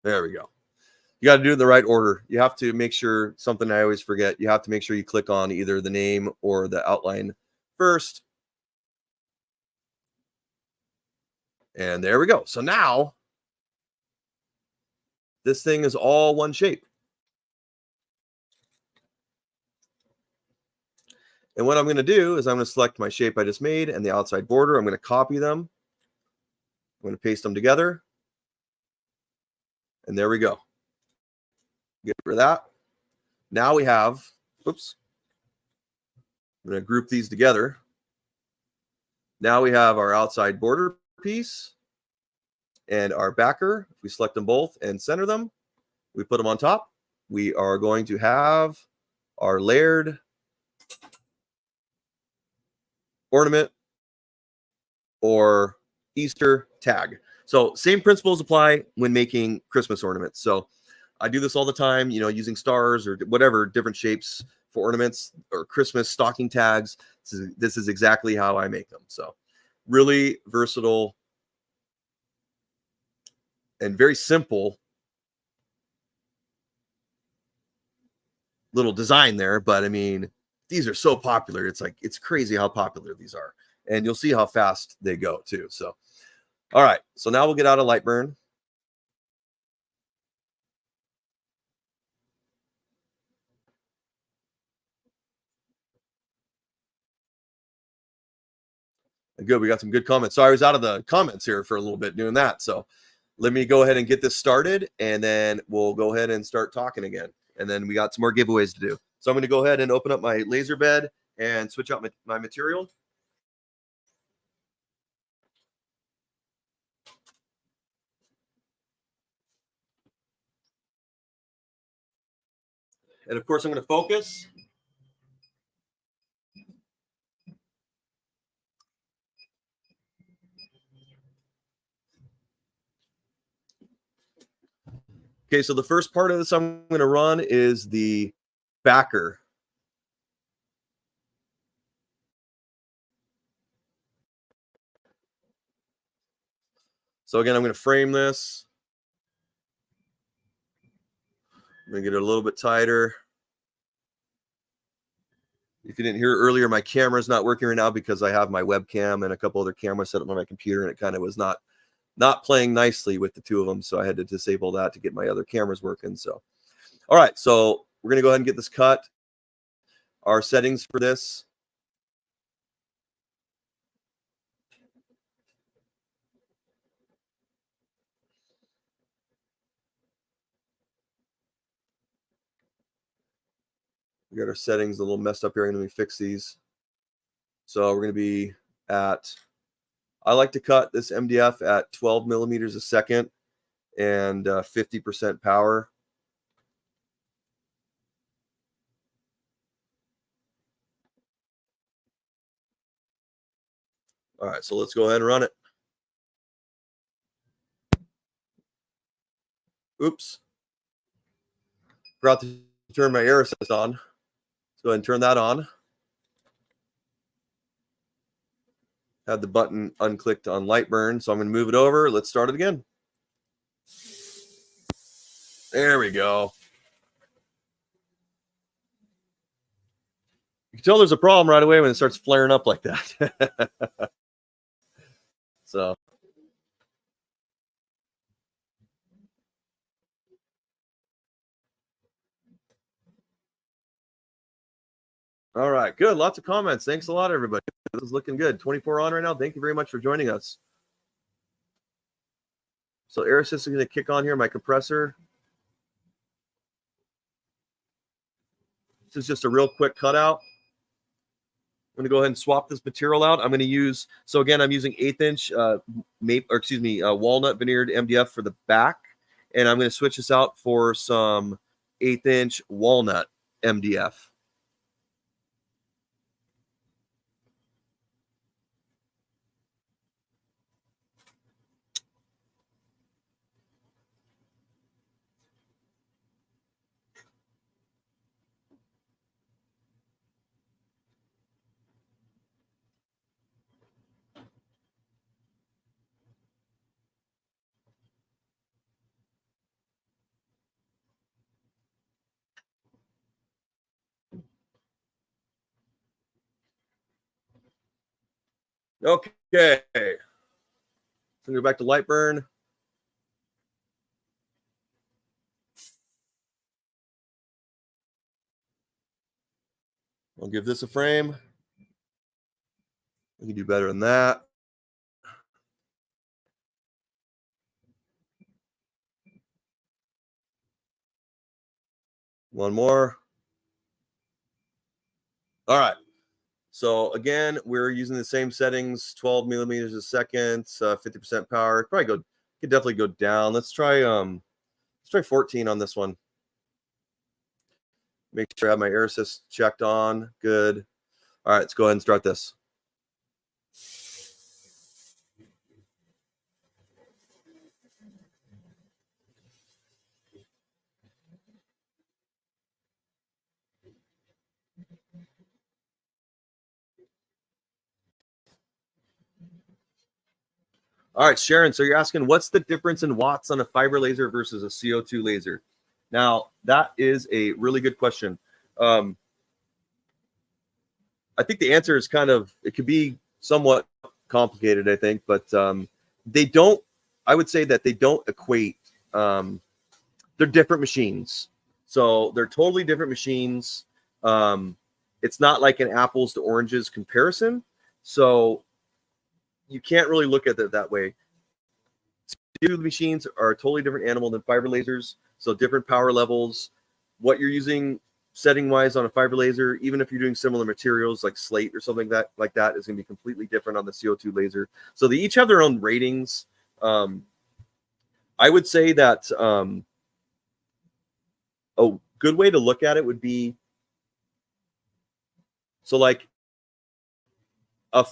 There we go. You got to do it in the right order. You have to make sure, something I always forget, you have to make sure you click on either the name or the outline first. And there we go. So now this thing is all one shape. And what I'm going to do is I'm going to select my shape I just made and the outside border. I'm going to copy them. I'm going to paste them together. And there we go. Get rid of that. Now we have, oops. I'm going to group these together. Now we have our outside border piece and our backer. If we select them both and center them, we put them on top. We are going to have our layered ornament or Easter tag. So same principles apply when making Christmas ornaments. So I do this all the time, using stars or whatever, different shapes for ornaments or Christmas stocking tags. This is exactly how I make them. So really versatile and very simple little design there. But I mean, these are so popular. It's crazy how popular these are. and you'll see how fast they go too. So, all right. So now we'll get out of Lightburn. Good. We got some good comments. Sorry, I was out of the comments here for a little bit doing that. So let me go ahead and get this started, and then we'll go ahead and start talking again. And then we got some more giveaways to do. So I'm going to go ahead and open up my laser bed and switch out my material. And of course, I'm going to focus. Okay, so the first part of this I'm going to run is the backer. So again, I'm going to frame this. I'm going to get it a little bit tighter. If you didn't hear earlier, my camera is not working right now because I have my webcam and a couple other cameras set up on my computer, and it kind of was not playing nicely with the two of them. So I had to disable that to get my other cameras working. So, all right. So we're going to go ahead and get this cut. Our settings for this. We got our settings a little messed up here. Let me fix these. So we're going to be at, I like to cut this MDF at 12 millimeters a second and 50% power. All right, so let's go ahead and run it. Oops. Forgot to turn my air assist on. Let's go ahead and turn that on. Had the button unclicked on Lightburn, so I'm going to move it over. Let's start it again. There we go. You can tell there's a problem right away when it starts flaring up like that. So. All right, good. Lots of comments. Thanks a lot, everybody. This is looking good. 24 on right now. Thank you very much for joining us. So air assist is going to kick on here, my compressor. This is just a real quick cutout. I'm going to go ahead and swap this material out. I'm going to use, so again, I'm using 1/8 inch walnut veneered MDF for the back. And I'm going to switch this out for some 1/8 inch walnut MDF. Okay. So go back to Lightburn. I'll give this a frame. We can do better than that. One more. All right. So again, we're using the same settings, 12 millimeters a second, 50% power. Could definitely go down. Let's try 14 on this one. Make sure I have my air assist checked on. Good. All right, let's go ahead and start this. All right, Sharon, so you're asking what's the difference in watts on a fiber laser versus a CO2 laser? Now, that is a really good question. I think the answer is it could be somewhat complicated, I think, but they don't, I would say that they don't equate. They're different machines. So they're totally different machines. It's not like an apples to oranges comparison. So you can't really look at it that way. Steel machines are a totally different animal than fiber lasers. So different power levels. What you're using setting wise on a fiber laser, even if you're doing similar materials like slate or something like that, is going to be completely different on the CO2 laser. So they each have their own ratings. I would say that a good way to look at it would be, so like a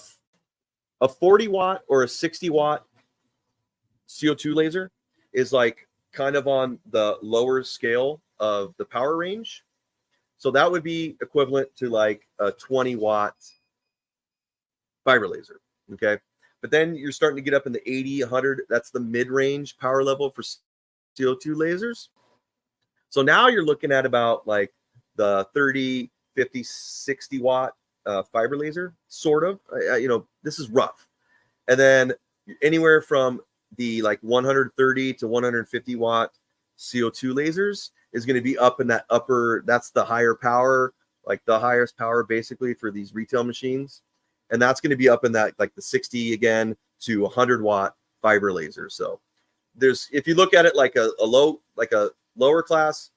40 watt or a 60 watt CO2 laser is like kind of on the lower scale of the power range. So that would be equivalent to like a 20 watt fiber laser. Okay. But then you're starting to get up in the 80, 100. That's the mid-range power level for CO2 lasers. So now you're looking at about like the 30, 50, 60 watt fiber laser, sort of. This is rough. And then anywhere from the like 130 to 150 watt CO2 lasers is going to be up in that upper, that's the higher power, like the highest power basically for these retail machines. And that's going to be up in that like the 60 again to 100 watt fiber laser. So there's, if you look at it like a lower class,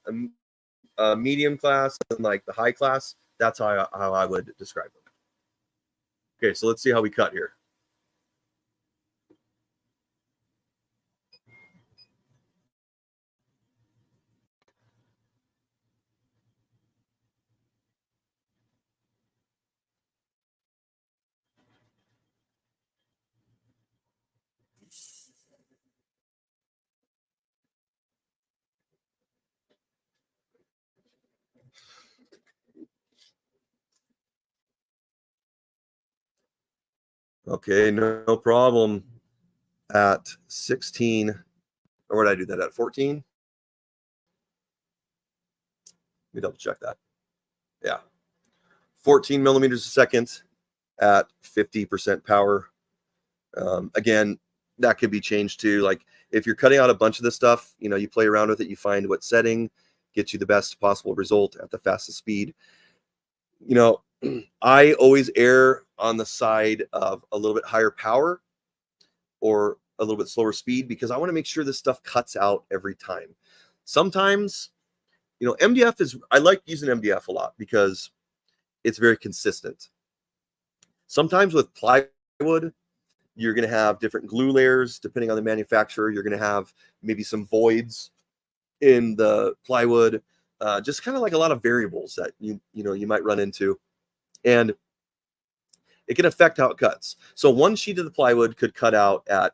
a medium class, and like the high class, that's how I would describe them. Okay, so let's see how we cut here. Okay, no problem. At 16, or what did I do that at 14? Let me double check that. Yeah, 14 millimeters a second at 50% power. Again, that could be changed too. Like if you're cutting out a bunch of this stuff, you play around with it, you find what setting gets you the best possible result at the fastest speed. I always err on the side of a little bit higher power or a little bit slower speed because I want to make sure this stuff cuts out every time. Sometimes, MDF is, I like using MDF a lot because it's very consistent. Sometimes with plywood, you're going to have different glue layers depending on the manufacturer. You're going to have maybe some voids in the plywood, just kind of like a lot of variables that you might run into, and it can affect how it cuts. So one sheet of the plywood could cut out at,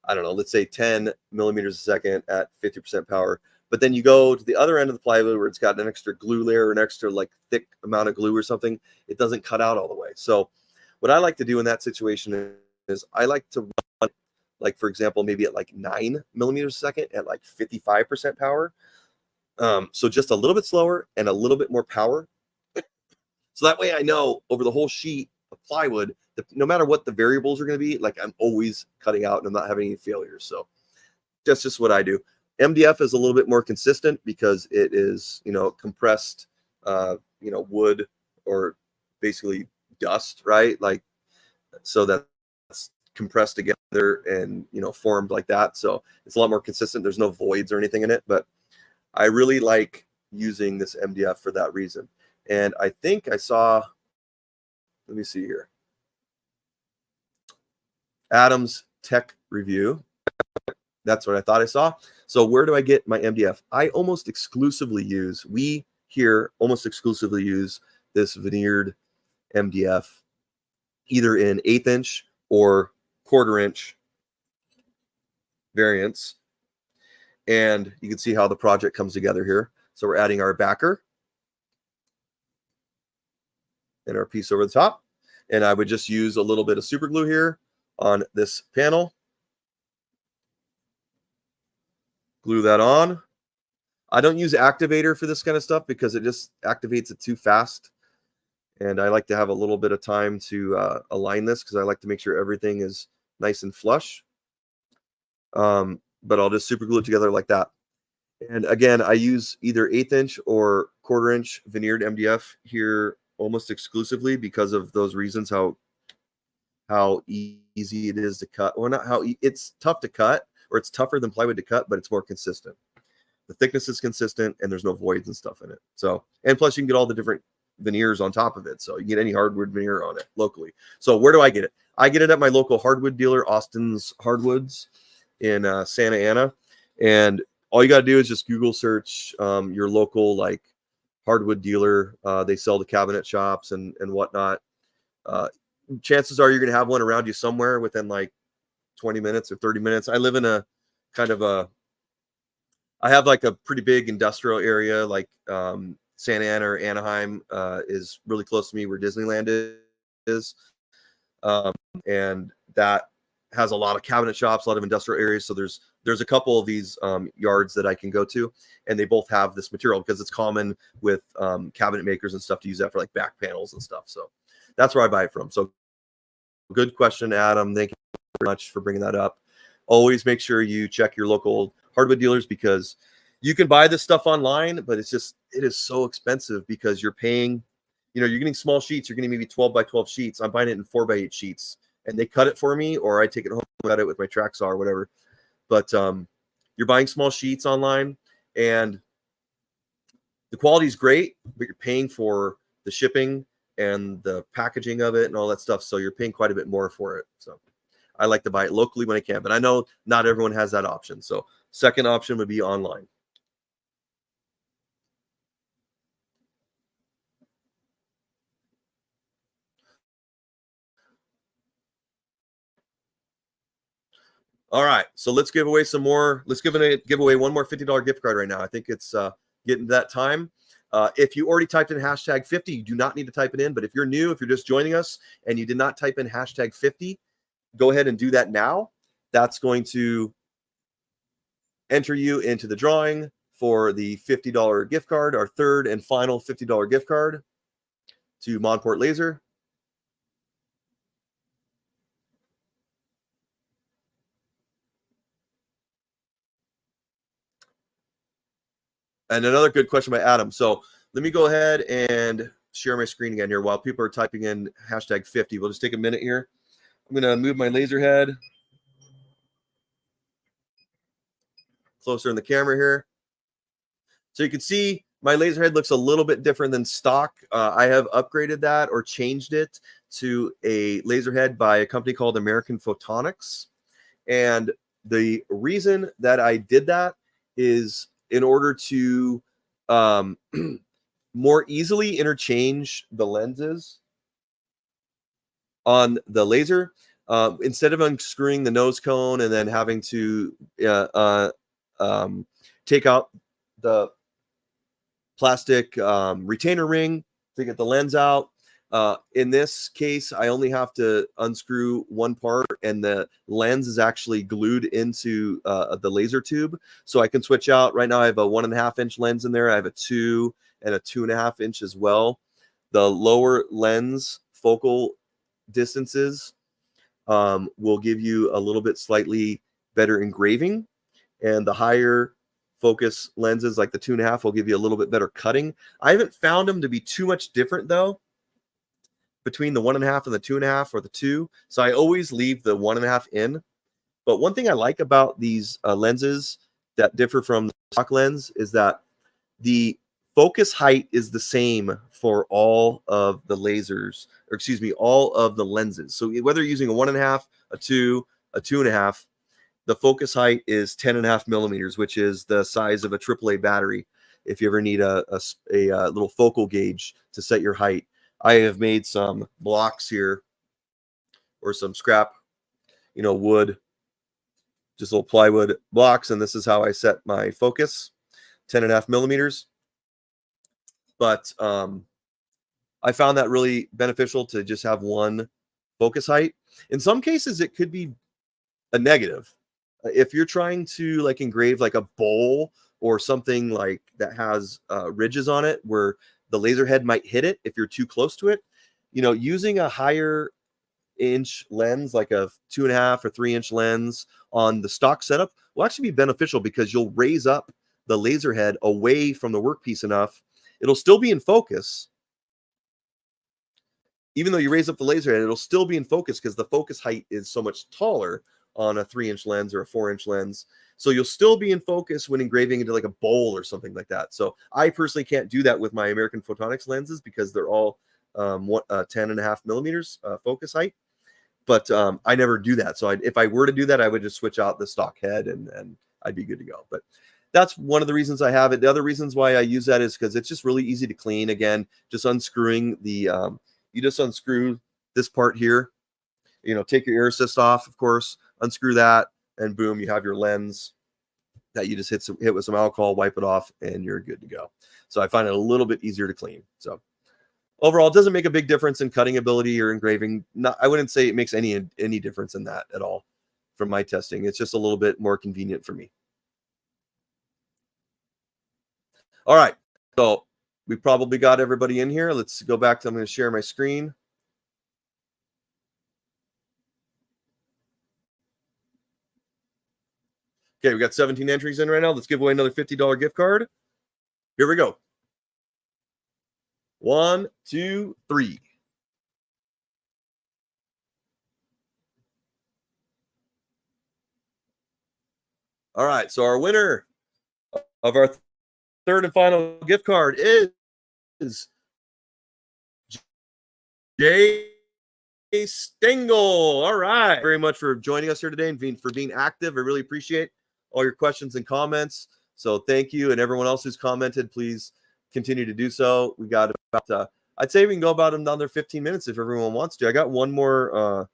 I don't know, let's say 10 millimeters a second at 50% power. But then you go to the other end of the plywood where it's got an extra glue layer, an extra like thick amount of glue or something. It doesn't cut out all the way. So what I like to do in that situation is I like to run, like, for example, maybe at like 9 millimeters a second at like 55% power. So just a little bit slower and a little bit more power. So that way I know over the whole sheet of plywood, no matter what the variables are going to be, like I'm always cutting out and I'm not having any failures. So that's just what I do. MDF is a little bit more consistent because it is, compressed, wood or basically dust, right? Like, so that's compressed together and, formed like that. So it's a lot more consistent. There's no voids or anything in it, but I really like using this MDF for that reason. And I think I saw, let me see here, Adam's Tech Review. That's what I thought I saw. So where do I get my MDF? I almost exclusively use, we here almost exclusively use this veneered MDF, either in 1/8 inch or 1/4 inch variants. And you can see how the project comes together here. So we're adding our backer and our piece over the top. And I would just use a little bit of super glue here on this panel. Glue that on. I don't use activator for this kind of stuff because it just activates it too fast. And I like to have a little bit of time to align this because I like to make sure everything is nice and flush. But I'll just super glue it together like that. And again, I use either 1/8 inch or 1/4 inch veneered MDF here almost exclusively because of those reasons, how easy it is to cut. Well, not how it's tough to cut, or it's tougher than plywood to cut, but it's more consistent. The thickness is consistent and there's no voids and stuff in it. So, and plus you can get all the different veneers on top of it. So you can get any hardwood veneer on it locally. So where do I get it? I get it at my local hardwood dealer, Austin's Hardwoods in Santa Ana. And all you got to do is just Google search your local like hardwood dealer. They sell to cabinet shops and whatnot. Chances are you're going to have one around you somewhere within like 20 minutes or 30 minutes. I live in a kind of I have like a pretty big industrial area, like Santa Ana or Anaheim is really close to me where Disneyland is. And that has a lot of cabinet shops, a lot of industrial areas. So there's a couple of these yards that I can go to, and they both have this material because it's common with cabinet makers and stuff to use that for like back panels and stuff. So that's where I buy it from. So good question, Adam. Thank you very much for bringing that up. Always make sure you check your local hardwood dealers because you can buy this stuff online, but it is so expensive because you're paying, you're getting small sheets. You're getting maybe 12 by 12 sheets. I'm buying it in 4 by 8 sheets, and they cut it for me, or I take it home and cut it with my track saw or whatever. But you're buying small sheets online, and the quality is great, but you're paying for the shipping and the packaging of it and all that stuff. So you're paying quite a bit more for it. So I like to buy it locally when I can, but I know not everyone has that option. So second option would be online. All right, so let's give away some more. Let's give away one more $50 gift card right now. I think it's getting to that time. If you already typed in hashtag 50, you do not need to type it in. But if you're new, if you're just joining us and you did not type in hashtag 50, go ahead and do that now. That's going to enter you into the drawing for the $50 gift card, our third and final $50 gift card to Monport Laser. And another good question by Adam. So let me go ahead and share my screen again here while people are typing in hashtag 50. We'll just take a minute here. I'm going to move my laser head closer in the camera here. So you can see my laser head looks a little bit different than stock. I have upgraded that or changed it to a laser head by a company called American Photonics. And the reason that I did that is in order to more easily interchange the lenses on the laser. Instead of unscrewing the nose cone and then having to take out the plastic retainer ring to get the lens out. In this case, I only have to unscrew one part, and the lens is actually glued into the laser tube. So I can switch out. Right now I have a 1.5 inch lens in there. I have a 2 and a 2.5 inch as well. The lower lens focal distances will give you a little bit slightly better engraving, and the higher focus lenses like the 2.5 will give you a little bit better cutting. I haven't found them to be too much different though between the 1.5 and the 2.5 or the 2. So I always leave the 1.5 in. But one thing I like about these lenses that differ from the stock lens is that the focus height is the same for all of the lasers, or excuse me, all of the lenses. So whether you're using a 1.5, a 2, a 2.5, the focus height is 10.5 millimeters, which is the size of a AAA battery. If you ever need a little focal gauge to set your height, I have made some blocks here or some scrap, wood, just little plywood blocks, and this is how I set my focus, 10.5 millimeters. But I found that really beneficial to just have one focus height. In some cases, it could be a negative. If you're trying to like engrave like a bowl or something like that has ridges on it where the laser head might hit it if you're too close to it. You know, using a higher inch lens, like a 2.5 or 3 inch lens on the stock setup, will actually be beneficial because you'll raise up the laser head away from the workpiece enough. It'll still be in focus. Even though you raise up the laser head, it'll still be in focus because the focus height is so much taller on a 3 inch lens or a 4 inch lens. So you'll still be in focus when engraving into like a bowl or something like that. So I personally can't do that with my American Photonics lenses because they're all 10.5 millimeters focus height. But I never do that. So if I were to do that, I would just switch out the stock head and I'd be good to go. But that's one of the reasons I have it. The other reasons why I use that is because it's just really easy to clean. Again, just unscrewing the, you just unscrew this part here, you know, take your air assist off, of course, unscrew that, and boom, you have your lens that you just hit with some alcohol, wipe it off, and you're good to go. So I find it a little bit easier to clean. So overall, it doesn't make a big difference in cutting ability or engraving. I wouldn't say it makes any difference in that at all from my testing. It's just a little bit more convenient for me. All right, so we probably got everybody in here. Let's go back to, I'm going to share my screen. Okay, we got 17 entries in right now. Let's give away another $50 gift card. Here we go. 1, 2, 3. All right, so our winner of our third and final gift card is Jay Stengel. All right, very much for joining us here today and for being active. I really appreciate all your questions and comments. So thank you, and everyone else who's commented, please continue to do so. We got about I'd say we can go about another 15 minutes if everyone wants to. I got one more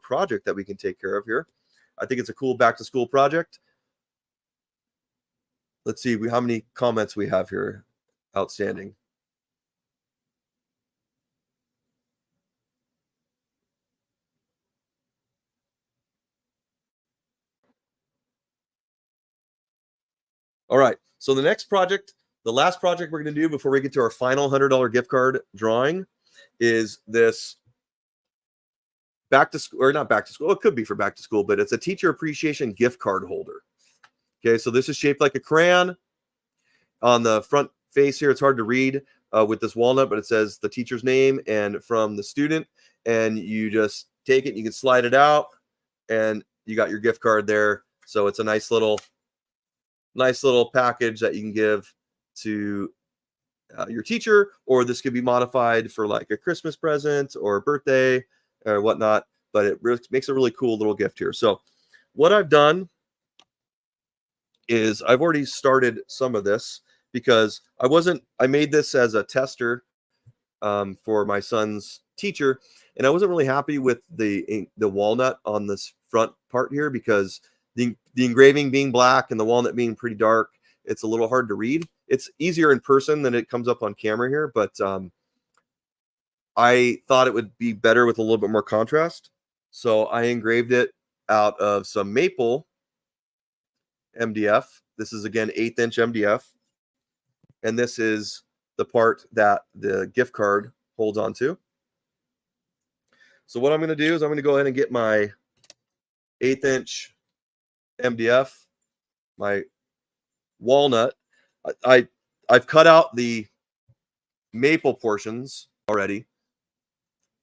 project that we can take care of here. I think it's a cool back to school project. Let's see how many comments we have here. Outstanding. All right. So the next project, the last project we're going to do before we get to our final $100 gift card drawing is this back to school, or not back to school. It could be for back to school, but it's a teacher appreciation gift card holder. Okay. So this is shaped like a crayon. On the front face here, it's hard to read with this walnut, but it says the teacher's name and from the student. And you just take it, and you can slide it out, and you got your gift card there. So it's a nice little package that you can give to your teacher, or this could be modified for like a Christmas present or a birthday or whatnot. But it makes a really cool little gift here. So what I've done is I've already started some of this because I made this as a tester for my son's teacher, and I wasn't really happy with the walnut on this front part here because the engraving being black and the walnut being pretty dark, it's a little hard to read. It's easier in person than it comes up on camera here, but I thought it would be better with a little bit more contrast. So I engraved it out of some maple MDF. This is again 1/8 inch MDF. And this is the part that the gift card holds onto. So what I'm going to do is I'm going to go ahead and get my 1/8 inch MDF, my walnut. I've cut out the maple portions already.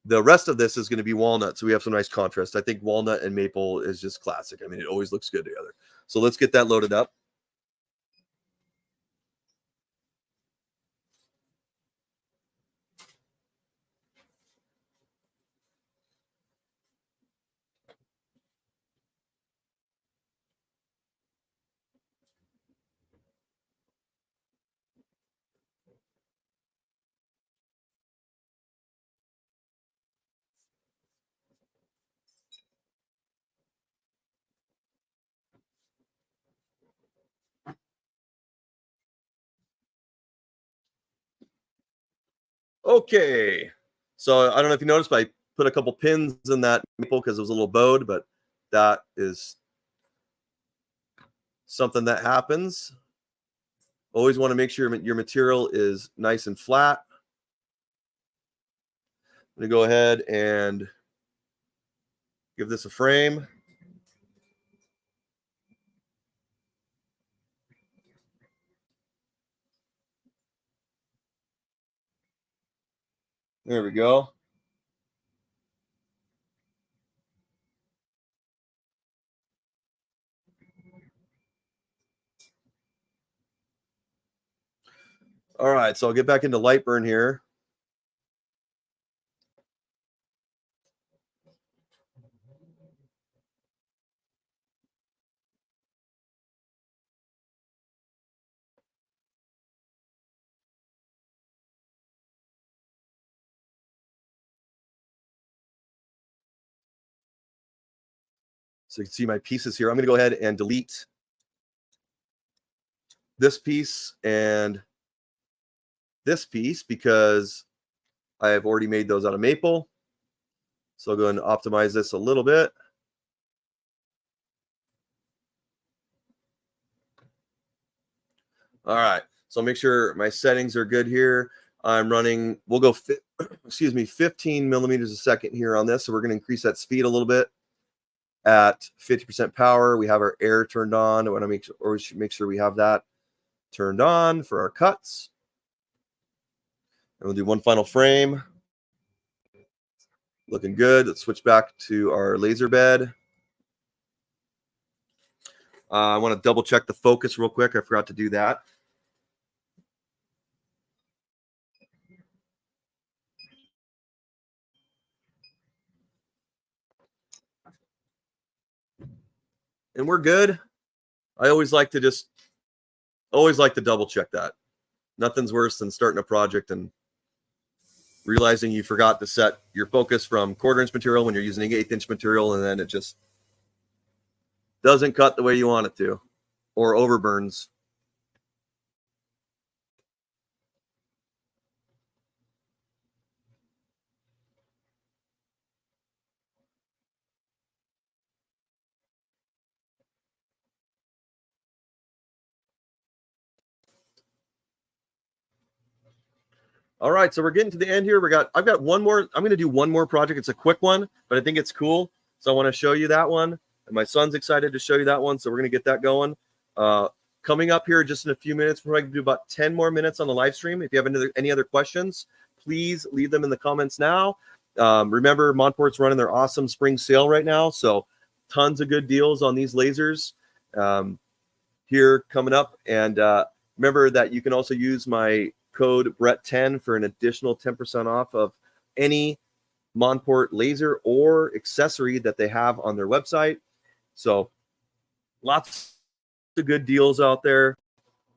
The rest of this is going to be walnut, so we have some nice contrast. I think walnut and maple is just classic. I mean, it always looks good together. So let's get that loaded up. Okay. So I don't know if you noticed, but I put a couple pins in that maple because it was a little bowed, but that is something that happens. Always want to make sure your material is nice and flat. I'm going to go ahead and give this a frame. There we go. All right, so I'll get back into light burn here. So you can see my pieces here. I'm going to go ahead and delete this piece and this piece because I have already made those out of maple. So I'll go ahead and optimize this a little bit. All right, so make sure my settings are good here. I'm running, we'll go, 15 millimeters a second here on this. So we're going to increase that speed a little bit at 50% power. We have our air turned on. I want to make sure, or we should make sure we have that turned on for our cuts. And we'll do one final frame. Looking good. Let's switch back to our laser bed. I want to double check the focus real quick. I forgot to do that. And we're good. I always like to double check that. Nothing's worse than starting a project and realizing you forgot to set your focus from 1/4 inch material when you're using 1/8 inch material, and then it just doesn't cut the way you want it to, or overburns. All right, so we're getting to the end here. I've got one more. I'm going to do one more project. It's a quick one, but I think it's cool. So I want to show you that one. And my son's excited to show you that one. So we're going to get that going. Coming up here just in a few minutes, we're going to do about 10 more minutes on the live stream. If you have any other questions, please leave them in the comments now. Remember, Monport's running their awesome spring sale right now. So tons of good deals on these lasers here coming up. And remember that you can also use my code Brett10 for an additional 10% off of any Monport laser or accessory that they have on their website. So lots of good deals out there,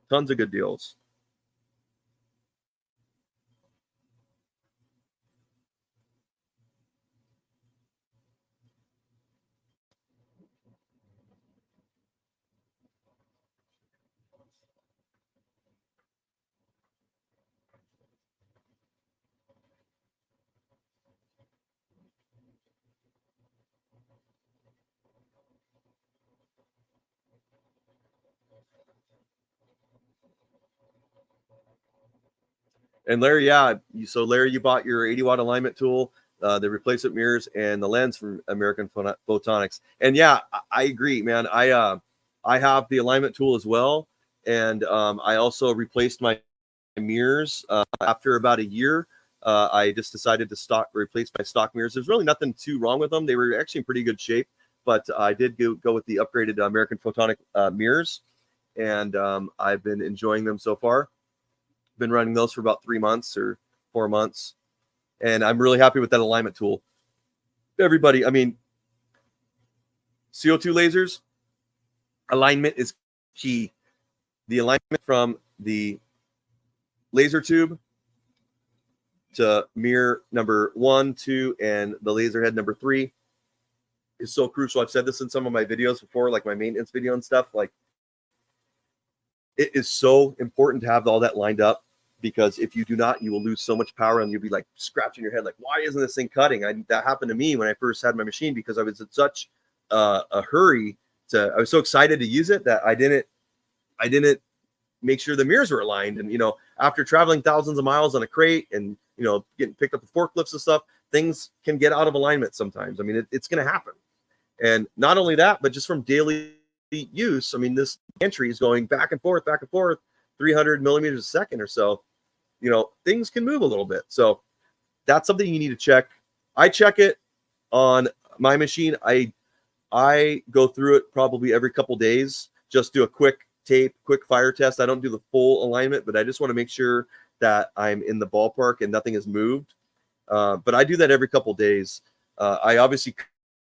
tons of good deals. And Larry, so Larry, you bought your 80-watt alignment tool, the replacement mirrors, and the lens from American Photonics. And yeah, I agree, man. I have the alignment tool as well, and I also replaced my mirrors after about a year. I just decided to replace my stock mirrors. There's really nothing too wrong with them. They were actually in pretty good shape, but I did go with the upgraded American Photonic mirrors, and I've been enjoying them so far. Been running those for about 3 months or 4 months, and I'm really happy with that alignment tool. Everybody, I mean, CO2 lasers, alignment is key. The alignment from the laser tube to mirror number 1, 2, and the laser head number 3 is so crucial. I've said this in some of my videos before, like my maintenance video and stuff. Like, it is so important to have all that lined up, because if you do not, you will lose so much power and you'll be like scratching your head, like, why isn't this thing cutting? That happened to me when I first had my machine, because I was in such a hurry I was so excited to use it that I didn't make sure the mirrors are aligned. And, after traveling thousands of miles on a crate and, getting picked up with forklifts and stuff, things can get out of alignment sometimes. I mean, it's going to happen. And not only that, but just from daily use, I mean, this entry is going back and forth, 300 millimeters a second or so. Things can move a little bit. So that's something you need to check. I check it on my machine. I go through it probably every couple days, just do a quick fire test. I don't do the full alignment, but I just want to make sure that I'm in the ballpark and nothing has moved. But I do that every couple days. I obviously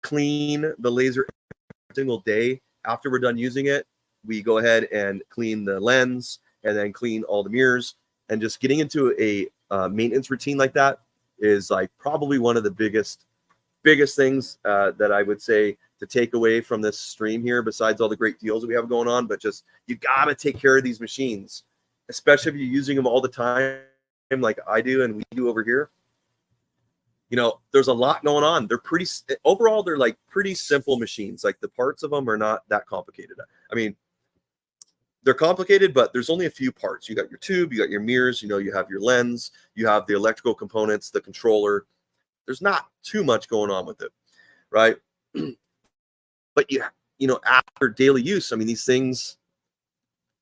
clean the laser every single day. After we're done using it, we go ahead and clean the lens and then clean all the mirrors. And just getting into a maintenance routine like that is like probably one of the biggest things that I would say to take away from this stream here, besides all the great deals that we have going on. But just, you got to take care of these machines, especially if you're using them all the time like I do and we do over here. There's a lot going on. Overall, they're like pretty simple machines. Like the parts of them are not that complicated. I mean, they're complicated, but there's only a few parts. You got your tube, you got your mirrors, you have your lens, you have the electrical components, the controller. There's not too much going on with it, right? But after daily use, I mean, these things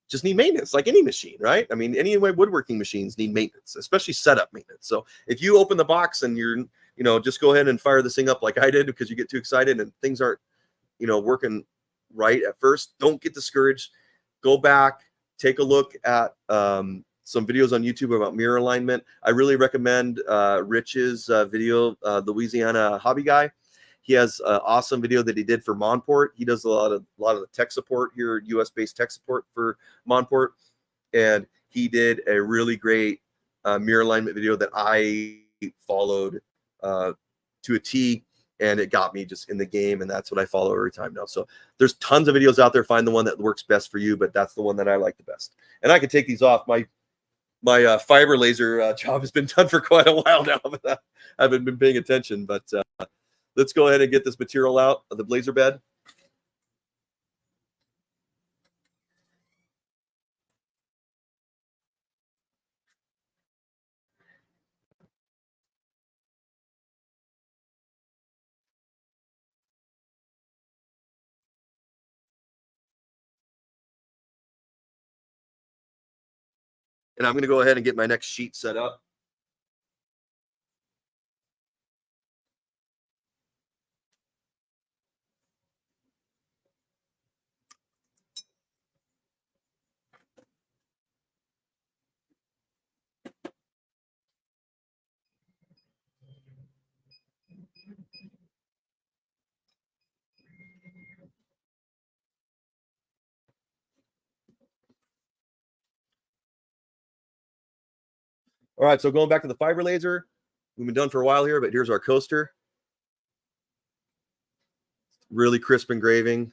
just need maintenance, like any machine, right? I mean, any woodworking machines need maintenance, especially setup maintenance. So if you open the box and you're, just go ahead and fire this thing up like I did because you get too excited and things aren't, working right at first, don't get discouraged. Go back, take a look at some videos on YouTube about mirror alignment. I really recommend Rich's video, Louisiana Hobby Guy. He has an awesome video that he did for Monport. He does a lot of the tech support here, US-based tech support for Monport, and he did a really great mirror alignment video that I followed to a T, and it got me just in the game, and that's what I follow every time now. So there's tons of videos out there. Find the one that works best for you, but that's the one that I like the best. And I can take these off. My fiber laser job has been done for quite a while now, but I haven't been paying attention. But let's go ahead and get this material out of the laser bed. And I'm going to go ahead and get my next sheet set up. All right, so going back to the fiber laser, we've been done for a while here, but here's our coaster. Really crisp engraving.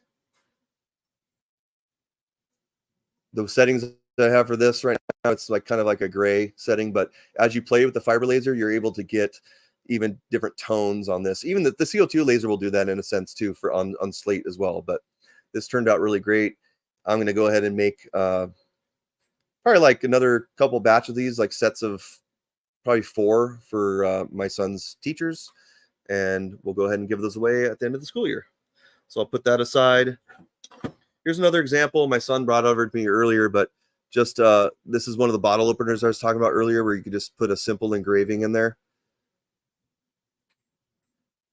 The settings that I have for this right now, it's like kind of like a gray setting, but as you play with the fiber laser, you're able to get even different tones on this. Even the CO2 laser will do that in a sense too for on slate as well. But this turned out really great. I'm going to go ahead and make probably like another couple batch of these, like sets of probably 4 for my son's teachers, and we'll go ahead and give those away at the end of the school year. So I'll put that aside. Here's another example my son brought over to me earlier, but just this is one of the bottle openers I was talking about earlier, where you could just put a simple engraving in there.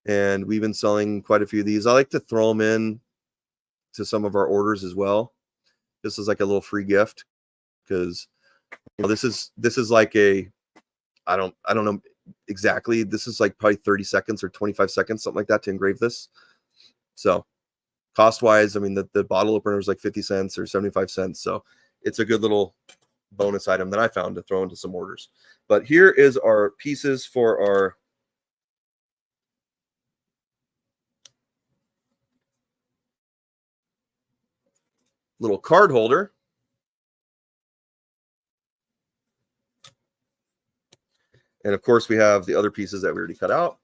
And we've been selling quite a few of these. I like to throw them in to some of our orders as well, just as like a little free gift, because this is like a I don't know exactly. This is like probably 30 seconds or 25 seconds, something like that, to engrave this. So cost wise, I mean, the bottle opener is like 50 cents or 75 cents. So it's a good little bonus item that I found to throw into some orders. But here is our pieces for our little card holder. And of course, we have the other pieces that we already cut out.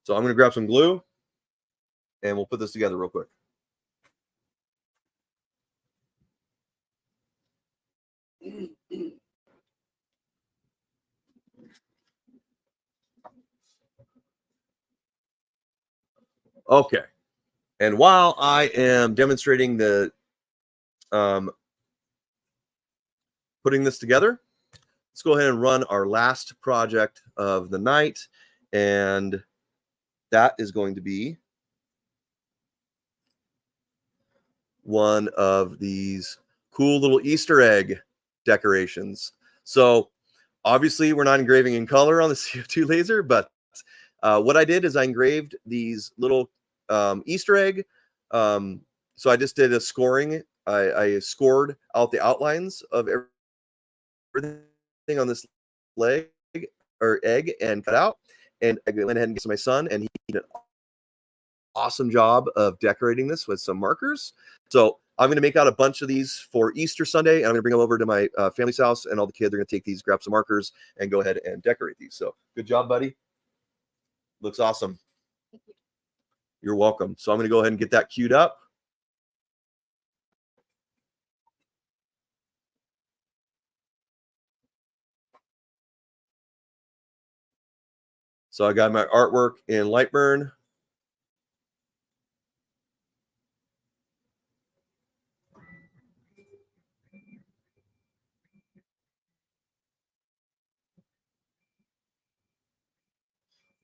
So I'm going to grab some glue and we'll put this together real quick. Okay. And while I am demonstrating the putting this together, let's go ahead and run our last project of the night. And that is going to be one of these cool little Easter egg decorations. So obviously we're not engraving in color on the CO2 laser, but what I did is I engraved these little Easter egg. So I just did a scoring. I scored out the outlines of everything on this leg or egg and cut out. And I went ahead and gave it to my son, and he did an awesome job of decorating this with some markers. So I'm going to make out a bunch of these for Easter Sunday, and I'm going to bring them over to my family's house, and all the kids are going to take these, grab some markers, and go ahead and decorate these. So good job, buddy. Looks awesome. Thank you. You're welcome. So I'm going to go ahead and get that queued up. So I got my artwork in Lightburn.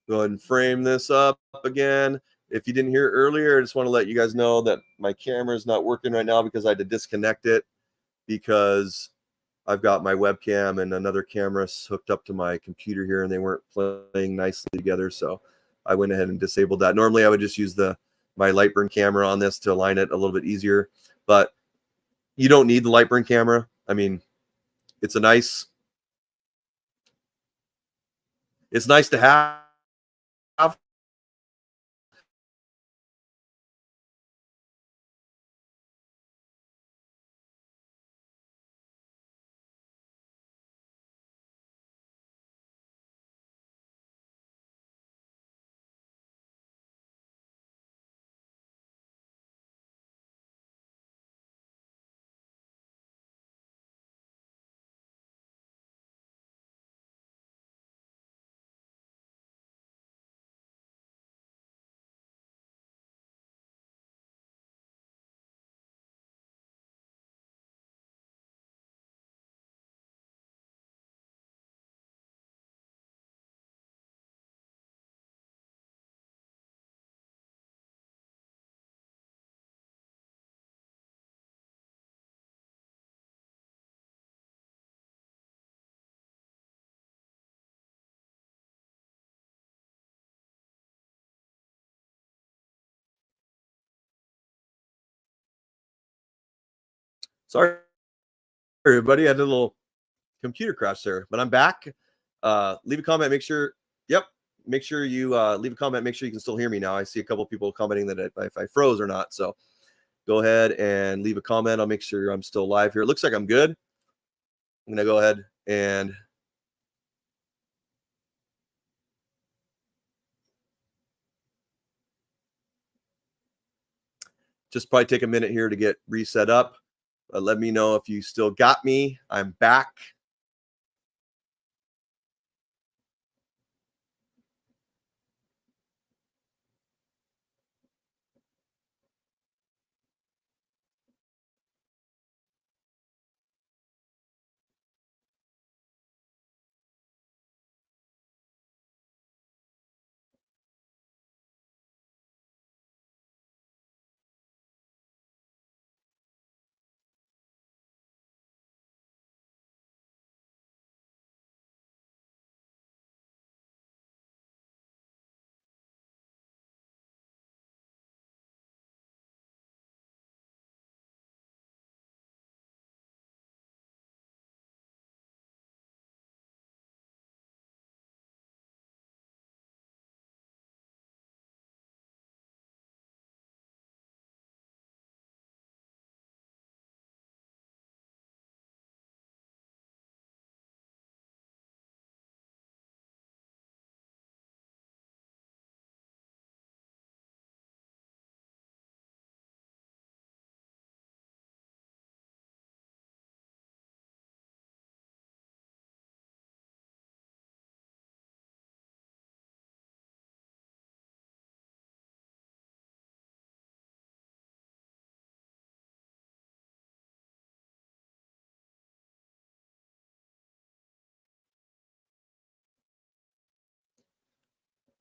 Go ahead and frame this up again. If you didn't hear earlier, I just want to let you guys know that my camera is not working right now because I had to disconnect it because I've got my webcam and another camera hooked up to my computer here, and they weren't playing nicely together. So I went ahead and disabled that. Normally I would just use my Lightburn camera on this to align it a little bit easier, but you don't need the Lightburn camera. I mean, it's nice to have. Sorry, everybody. I had a little computer crash there, but I'm back. Leave a comment. Make sure. Yep. Make sure you leave a comment. Make sure you can still hear me now. I see a couple people commenting that if I froze or not. So go ahead and leave a comment. I'll make sure I'm still live here. It looks like I'm good. I'm going to go ahead and just probably take a minute here to get reset up. Let me know if you still got me. I'm back.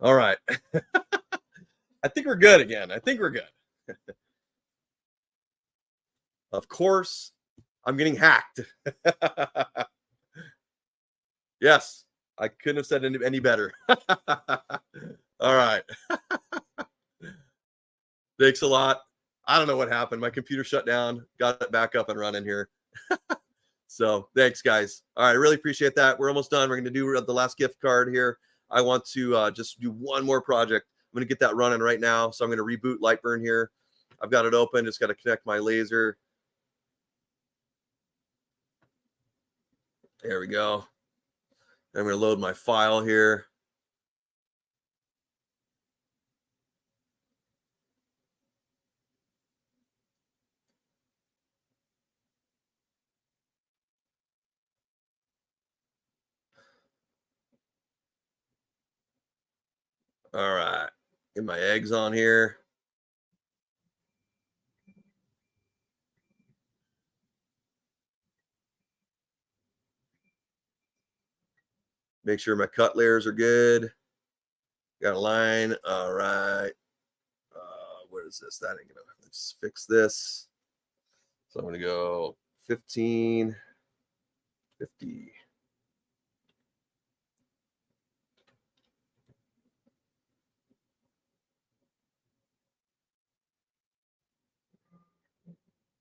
All right. I think we're good again. I think we're good. Of course, I'm getting hacked. Yes, I couldn't have said any better. All right. Thanks a lot. I don't know what happened. My computer shut down. Got it back up and running here. So thanks, guys. All right, I really appreciate that. We're almost done. We're going to do the last gift card here. I want to just do one more project. I'm going to get that running right now. So I'm going to reboot Lightburn here. I've got it open. Just got to connect my laser. There we go. I'm going to load my file here. All right. Get my eggs on here. Make sure my cut layers are good. Got a line. All right. What is this? That ain't gonna. Let's fix this. So I'm gonna go 15, 50.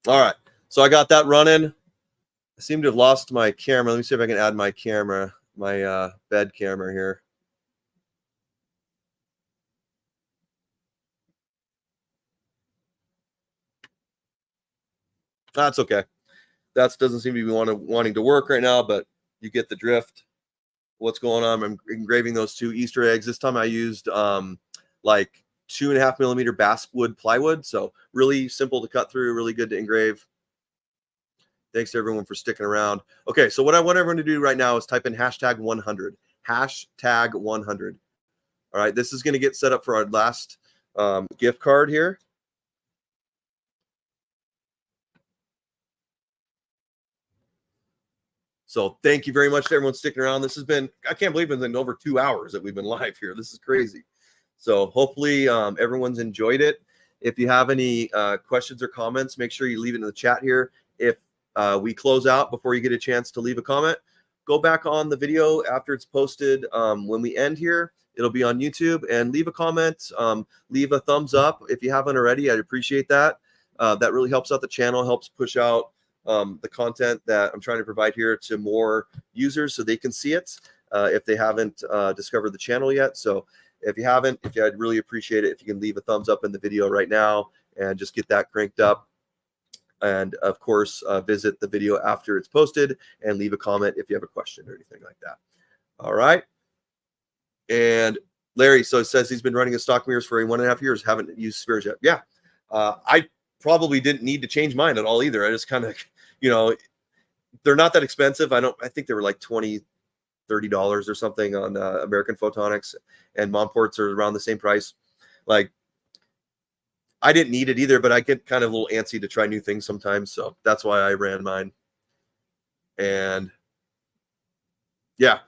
All right. So I got that running. I seem to have lost my camera. Let me see if I can add my camera, my bed camera here. That's okay. That doesn't seem to be wanting to work right now, but you get the drift. What's going on? I'm engraving those 2 Easter eggs. This time I used like 2.5 millimeter basswood plywood. So really simple to cut through, really good to engrave. Thanks to everyone for sticking around. Okay, so what I want everyone to do right now is type in hashtag 100. Hashtag 100. All right, this is going to get set up for our last gift card here. So thank you very much to everyone sticking around. This has been, I can't believe it's been over 2 hours that we've been live here. This is crazy. So hopefully everyone's enjoyed it. If you have any questions or comments, make sure you leave it in the chat here. If we close out before you get a chance to leave a comment, go back on the video after it's posted. When we end here, it'll be on YouTube, and leave a comment, leave a thumbs up if you haven't already. I'd appreciate that. That really helps out the channel, helps push out the content that I'm trying to provide here to more users so they can see it if they haven't discovered the channel yet. So if you haven't, I'd really appreciate it if you can leave a thumbs up in the video right now and just get that cranked up. And of course, visit the video after it's posted and leave a comment if you have a question or anything like that. All right. And Larry, so it says he's been running his stock mirrors for 1.5 years, haven't used spheres yet. Yeah. I probably didn't need to change mine at all either. I just kind of, they're not that expensive. I think they were like $20, $30 or something on American Photonics, and Monports are around the same price. Like, I didn't need it either, but I get kind of a little antsy to try new things sometimes. So that's why I ran mine. And yeah,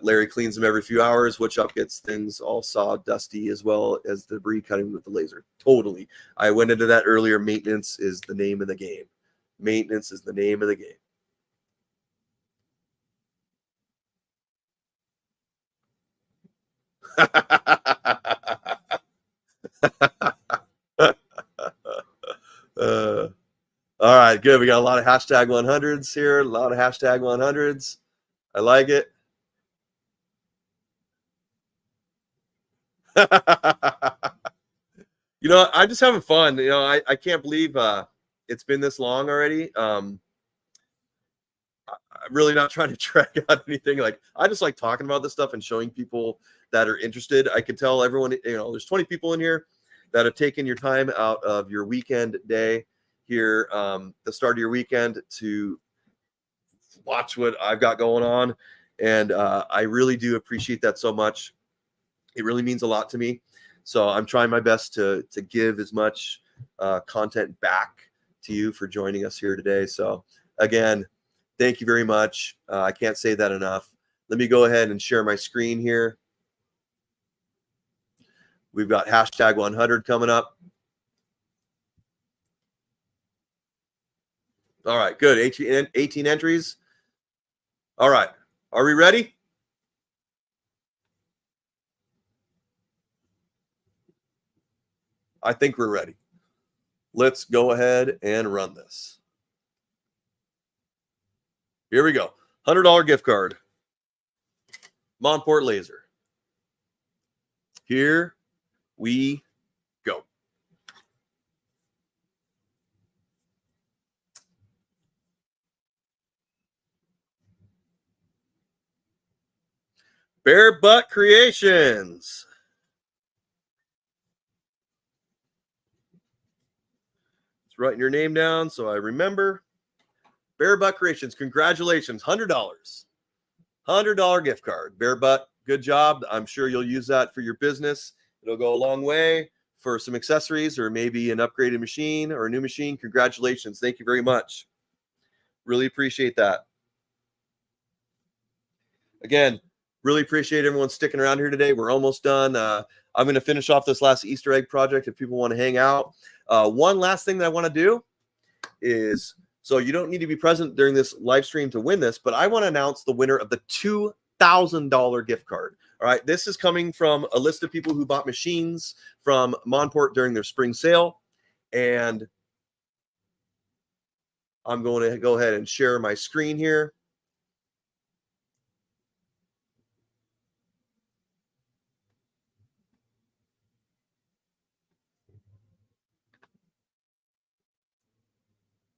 Larry cleans them every few hours, which up gets things all sawdusty as well as debris cutting with the laser. Totally. I went into that earlier. Maintenance is the name of the game. Maintenance is the name of the game. All right, good. We got a lot of hashtag 100s here. A lot of hashtag 100s. I like it. I'm just having fun. I can't believe it's been this long already. I'm really not trying to track out anything. Like, I just like talking about this stuff and showing people that are interested. I can tell everyone, there's 20 people in here that have taken your time out of your weekend day here, the start of your weekend, to watch what I've got going on. And I really do appreciate that so much. It really means a lot to me. So I'm trying my best to give as much content back to you for joining us here today. So again, thank you very much. I can't say that enough. Let me go ahead and share my screen here. We've got hashtag 100 coming up. All right, good. 18 entries. All right. Are we ready? I think we're ready. Let's go ahead and run this. Here we go. $100 gift card. Monport Laser. Here we go. Bare Butt Creations. It's writing your name down so I remember. Bare Butt Creations, congratulations, $100. $100 gift card. Bare Butt, good job. I'm sure you'll use that for your business. It'll go a long way for some accessories or maybe an upgraded machine or a new machine. Congratulations. Thank you very much. Really appreciate that. Again, really appreciate everyone sticking around here today. We're almost done. I'm going to finish off this last Easter egg project if people want to hang out. One last thing that I want to do is, so you don't need to be present during this live stream to win this, but I want to announce the winner of the $2,000 gift card. All right, this is coming from a list of people who bought machines from Monport during their spring sale. And I'm going to go ahead and share my screen here.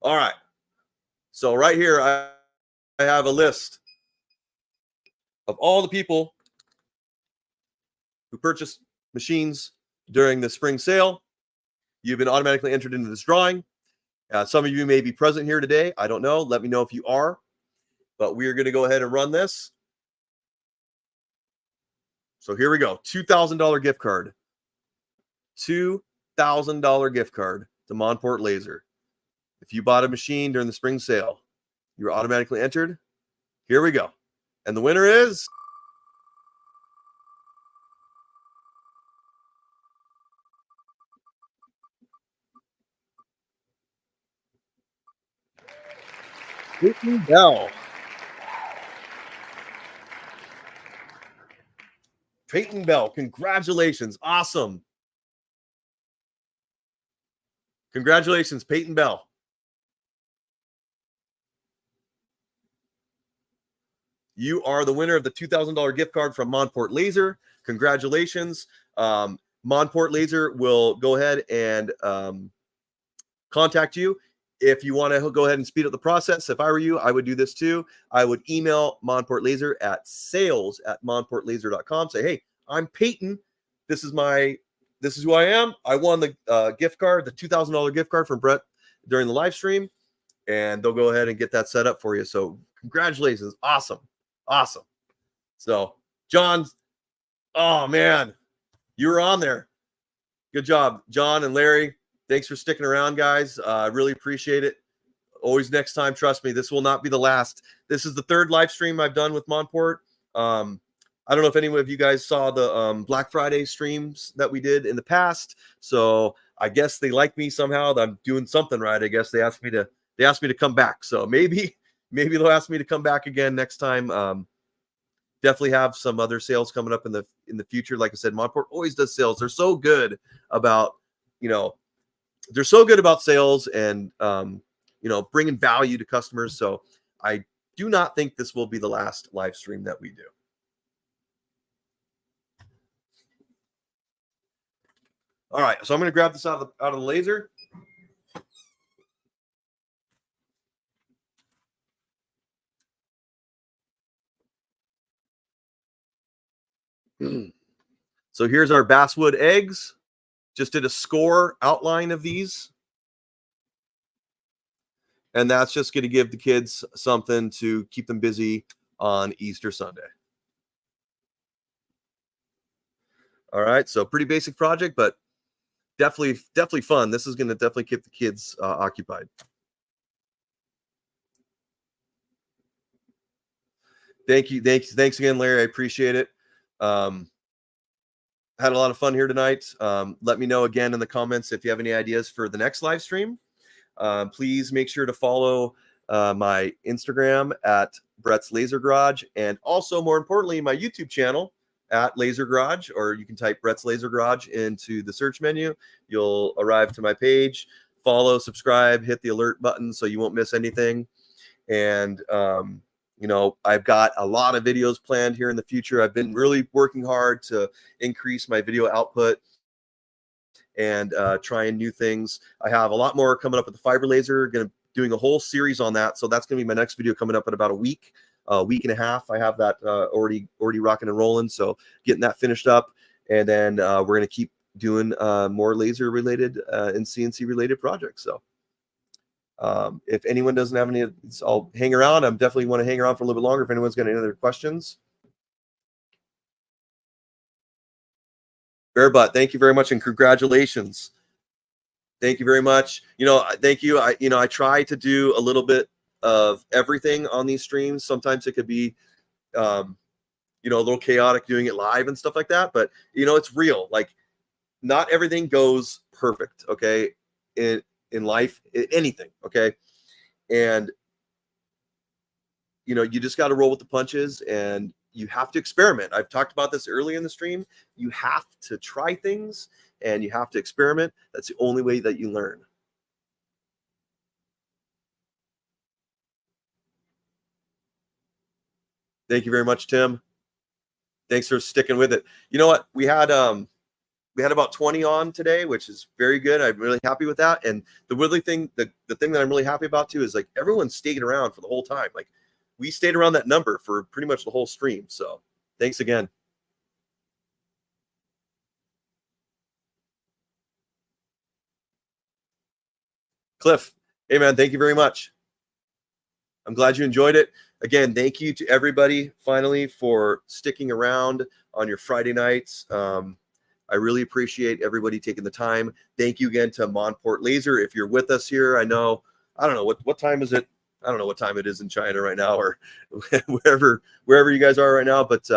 All right. So right here, I have a list of all the people who purchased machines during the spring sale. You've been automatically entered into this drawing. Some of you may be present here today. I don't know. Let me know if you are. But we are going to go ahead and run this. So here we go. $2,000 gift card. $2,000 gift card to Monport Laser. If you bought a machine during the spring sale, you're automatically entered. Here we go. And the winner is... Peyton Bell. Peyton Bell, congratulations. Awesome. Congratulations, Peyton Bell. You are the winner of the $2,000 gift card from Monport Laser. Congratulations. Monport Laser will go ahead and contact you. If you want to go ahead and speed up the process, if I were you, I would do this too. I would email Monport Laser at sales@monportlaser.com. Say, hey, I'm Peyton. This is who I am. I won the gift card, the $2,000 gift card from Brett during the live stream, and they'll go ahead and get that set up for you. So congratulations. Awesome. Awesome. So John, oh man, you were on there. Good job, John and Larry. Thanks for sticking around, guys. I really appreciate it. Always next time, trust me, this will not be the last. This is the third live stream I've done with Monport. I don't know if any of you guys saw the Black Friday streams that we did in the past. So I guess they like me somehow. I'm doing something right. I guess they asked me to come back. So maybe they'll ask me to come back again next time. Definitely have some other sales coming up in the future. Like I said, Monport always does sales. They're so good about, they're so good about sales and, bringing value to customers. So I do not think this will be the last live stream that we do. All right. So I'm going to grab this out of the laser. So here's our basswood eggs. Just did a score outline of these. And that's just going to give the kids something to keep them busy on Easter Sunday. All right, so pretty basic project, but definitely fun. This is going to definitely keep the kids occupied. Thanks again, Larry. I appreciate it. had a lot of fun here tonight. Let me know again in the comments if you have any ideas for the next live stream. Please make sure to follow my Instagram at Brett's Laser Garage, and also, more importantly, my YouTube channel at Laser Garage, or you can type Brett's Laser Garage into the search menu. You'll arrive to my page. Follow, subscribe, hit the alert button so you won't miss anything. And you know, I've got a lot of videos planned here in the future. I've been really working hard to increase my video output and trying new things. I have a lot more coming up with the fiber laser. Going to doing a whole series on that. So that's going to be my next video coming up in about a week and a half. I have that already rocking and rolling. So getting that finished up, and then we're going to keep doing more laser related and CNC related projects. So if anyone doesn't have any, I'll hang around. I definitely want to hang around for a little bit longer if anyone's got any other questions. Bearbutt, thank you very much, and congratulations. Thank you very much. You know, thank you. I try to do a little bit of everything on these streams. Sometimes it could be, you know, a little chaotic doing it live and stuff like that. But you know, it's real. Like, not everything goes perfect. Okay, in life, anything. Okay, and you know, you just got to roll with the punches, and you have to experiment. I've talked about this earlier in the stream. You have to try things and you have to experiment. That's the only way that you learn. Thank you very much, Tim. Thanks for sticking with it. You know what? We had about 20 on today, which is very good. I'm really happy with that. And the really thing, the thing that I'm really happy about too is like everyone stayed around for the whole time. Like, we stayed around that number for pretty much the whole stream. So thanks again. Cliff, hey man, thank you very much. I'm glad you enjoyed it. Again, thank you to everybody finally for sticking around on your Friday nights. I really appreciate everybody taking the time. Thank you again to Monport Laser. If you're with us here, I don't know what time is it. I don't know what time it is in China right now, or wherever you guys are right now. But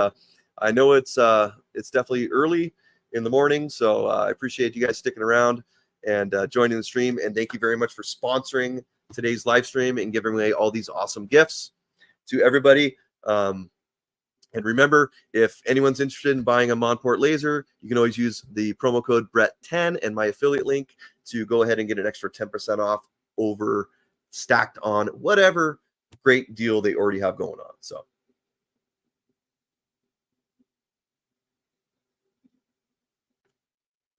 I know it's definitely early in the morning. So I appreciate you guys sticking around and joining the stream. And thank you very much for sponsoring today's live stream and giving away all these awesome gifts to everybody. And remember, if anyone's interested in buying a Monport laser, you can always use the promo code Brett10 and my affiliate link to go ahead and get an extra 10% off over stacked on whatever great deal they already have going on. So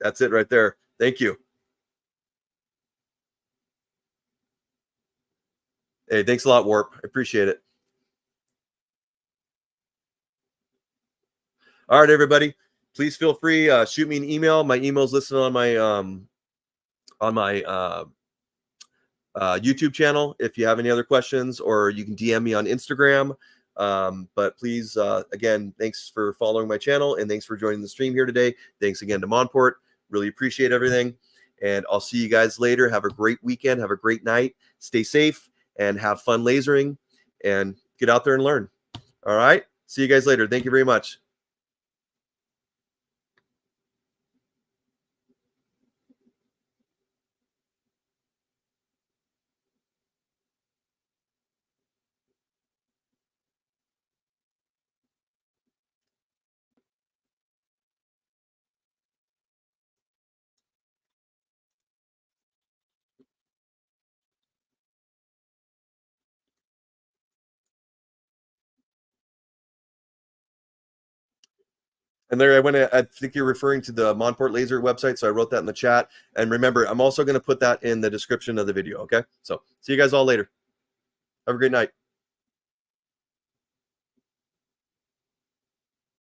that's it right there. Thank you. Hey, thanks a lot, Warp. I appreciate it. All right, everybody. Please feel free, shoot me an email. My email is listed on my YouTube channel if you have any other questions, or you can DM me on Instagram. But please, again, thanks for following my channel, and thanks for joining the stream here today. Thanks again to Monport. Really appreciate everything. And I'll see you guys later. Have a great weekend. Have a great night. Stay safe and have fun lasering, and get out there and learn. All right. See you guys later. Thank you very much. And Larry, I think you're referring to the Monport Laser website, so I wrote that in the chat. And remember, I'm also going to put that in the description of the video, okay? So see you guys all later. Have a great night.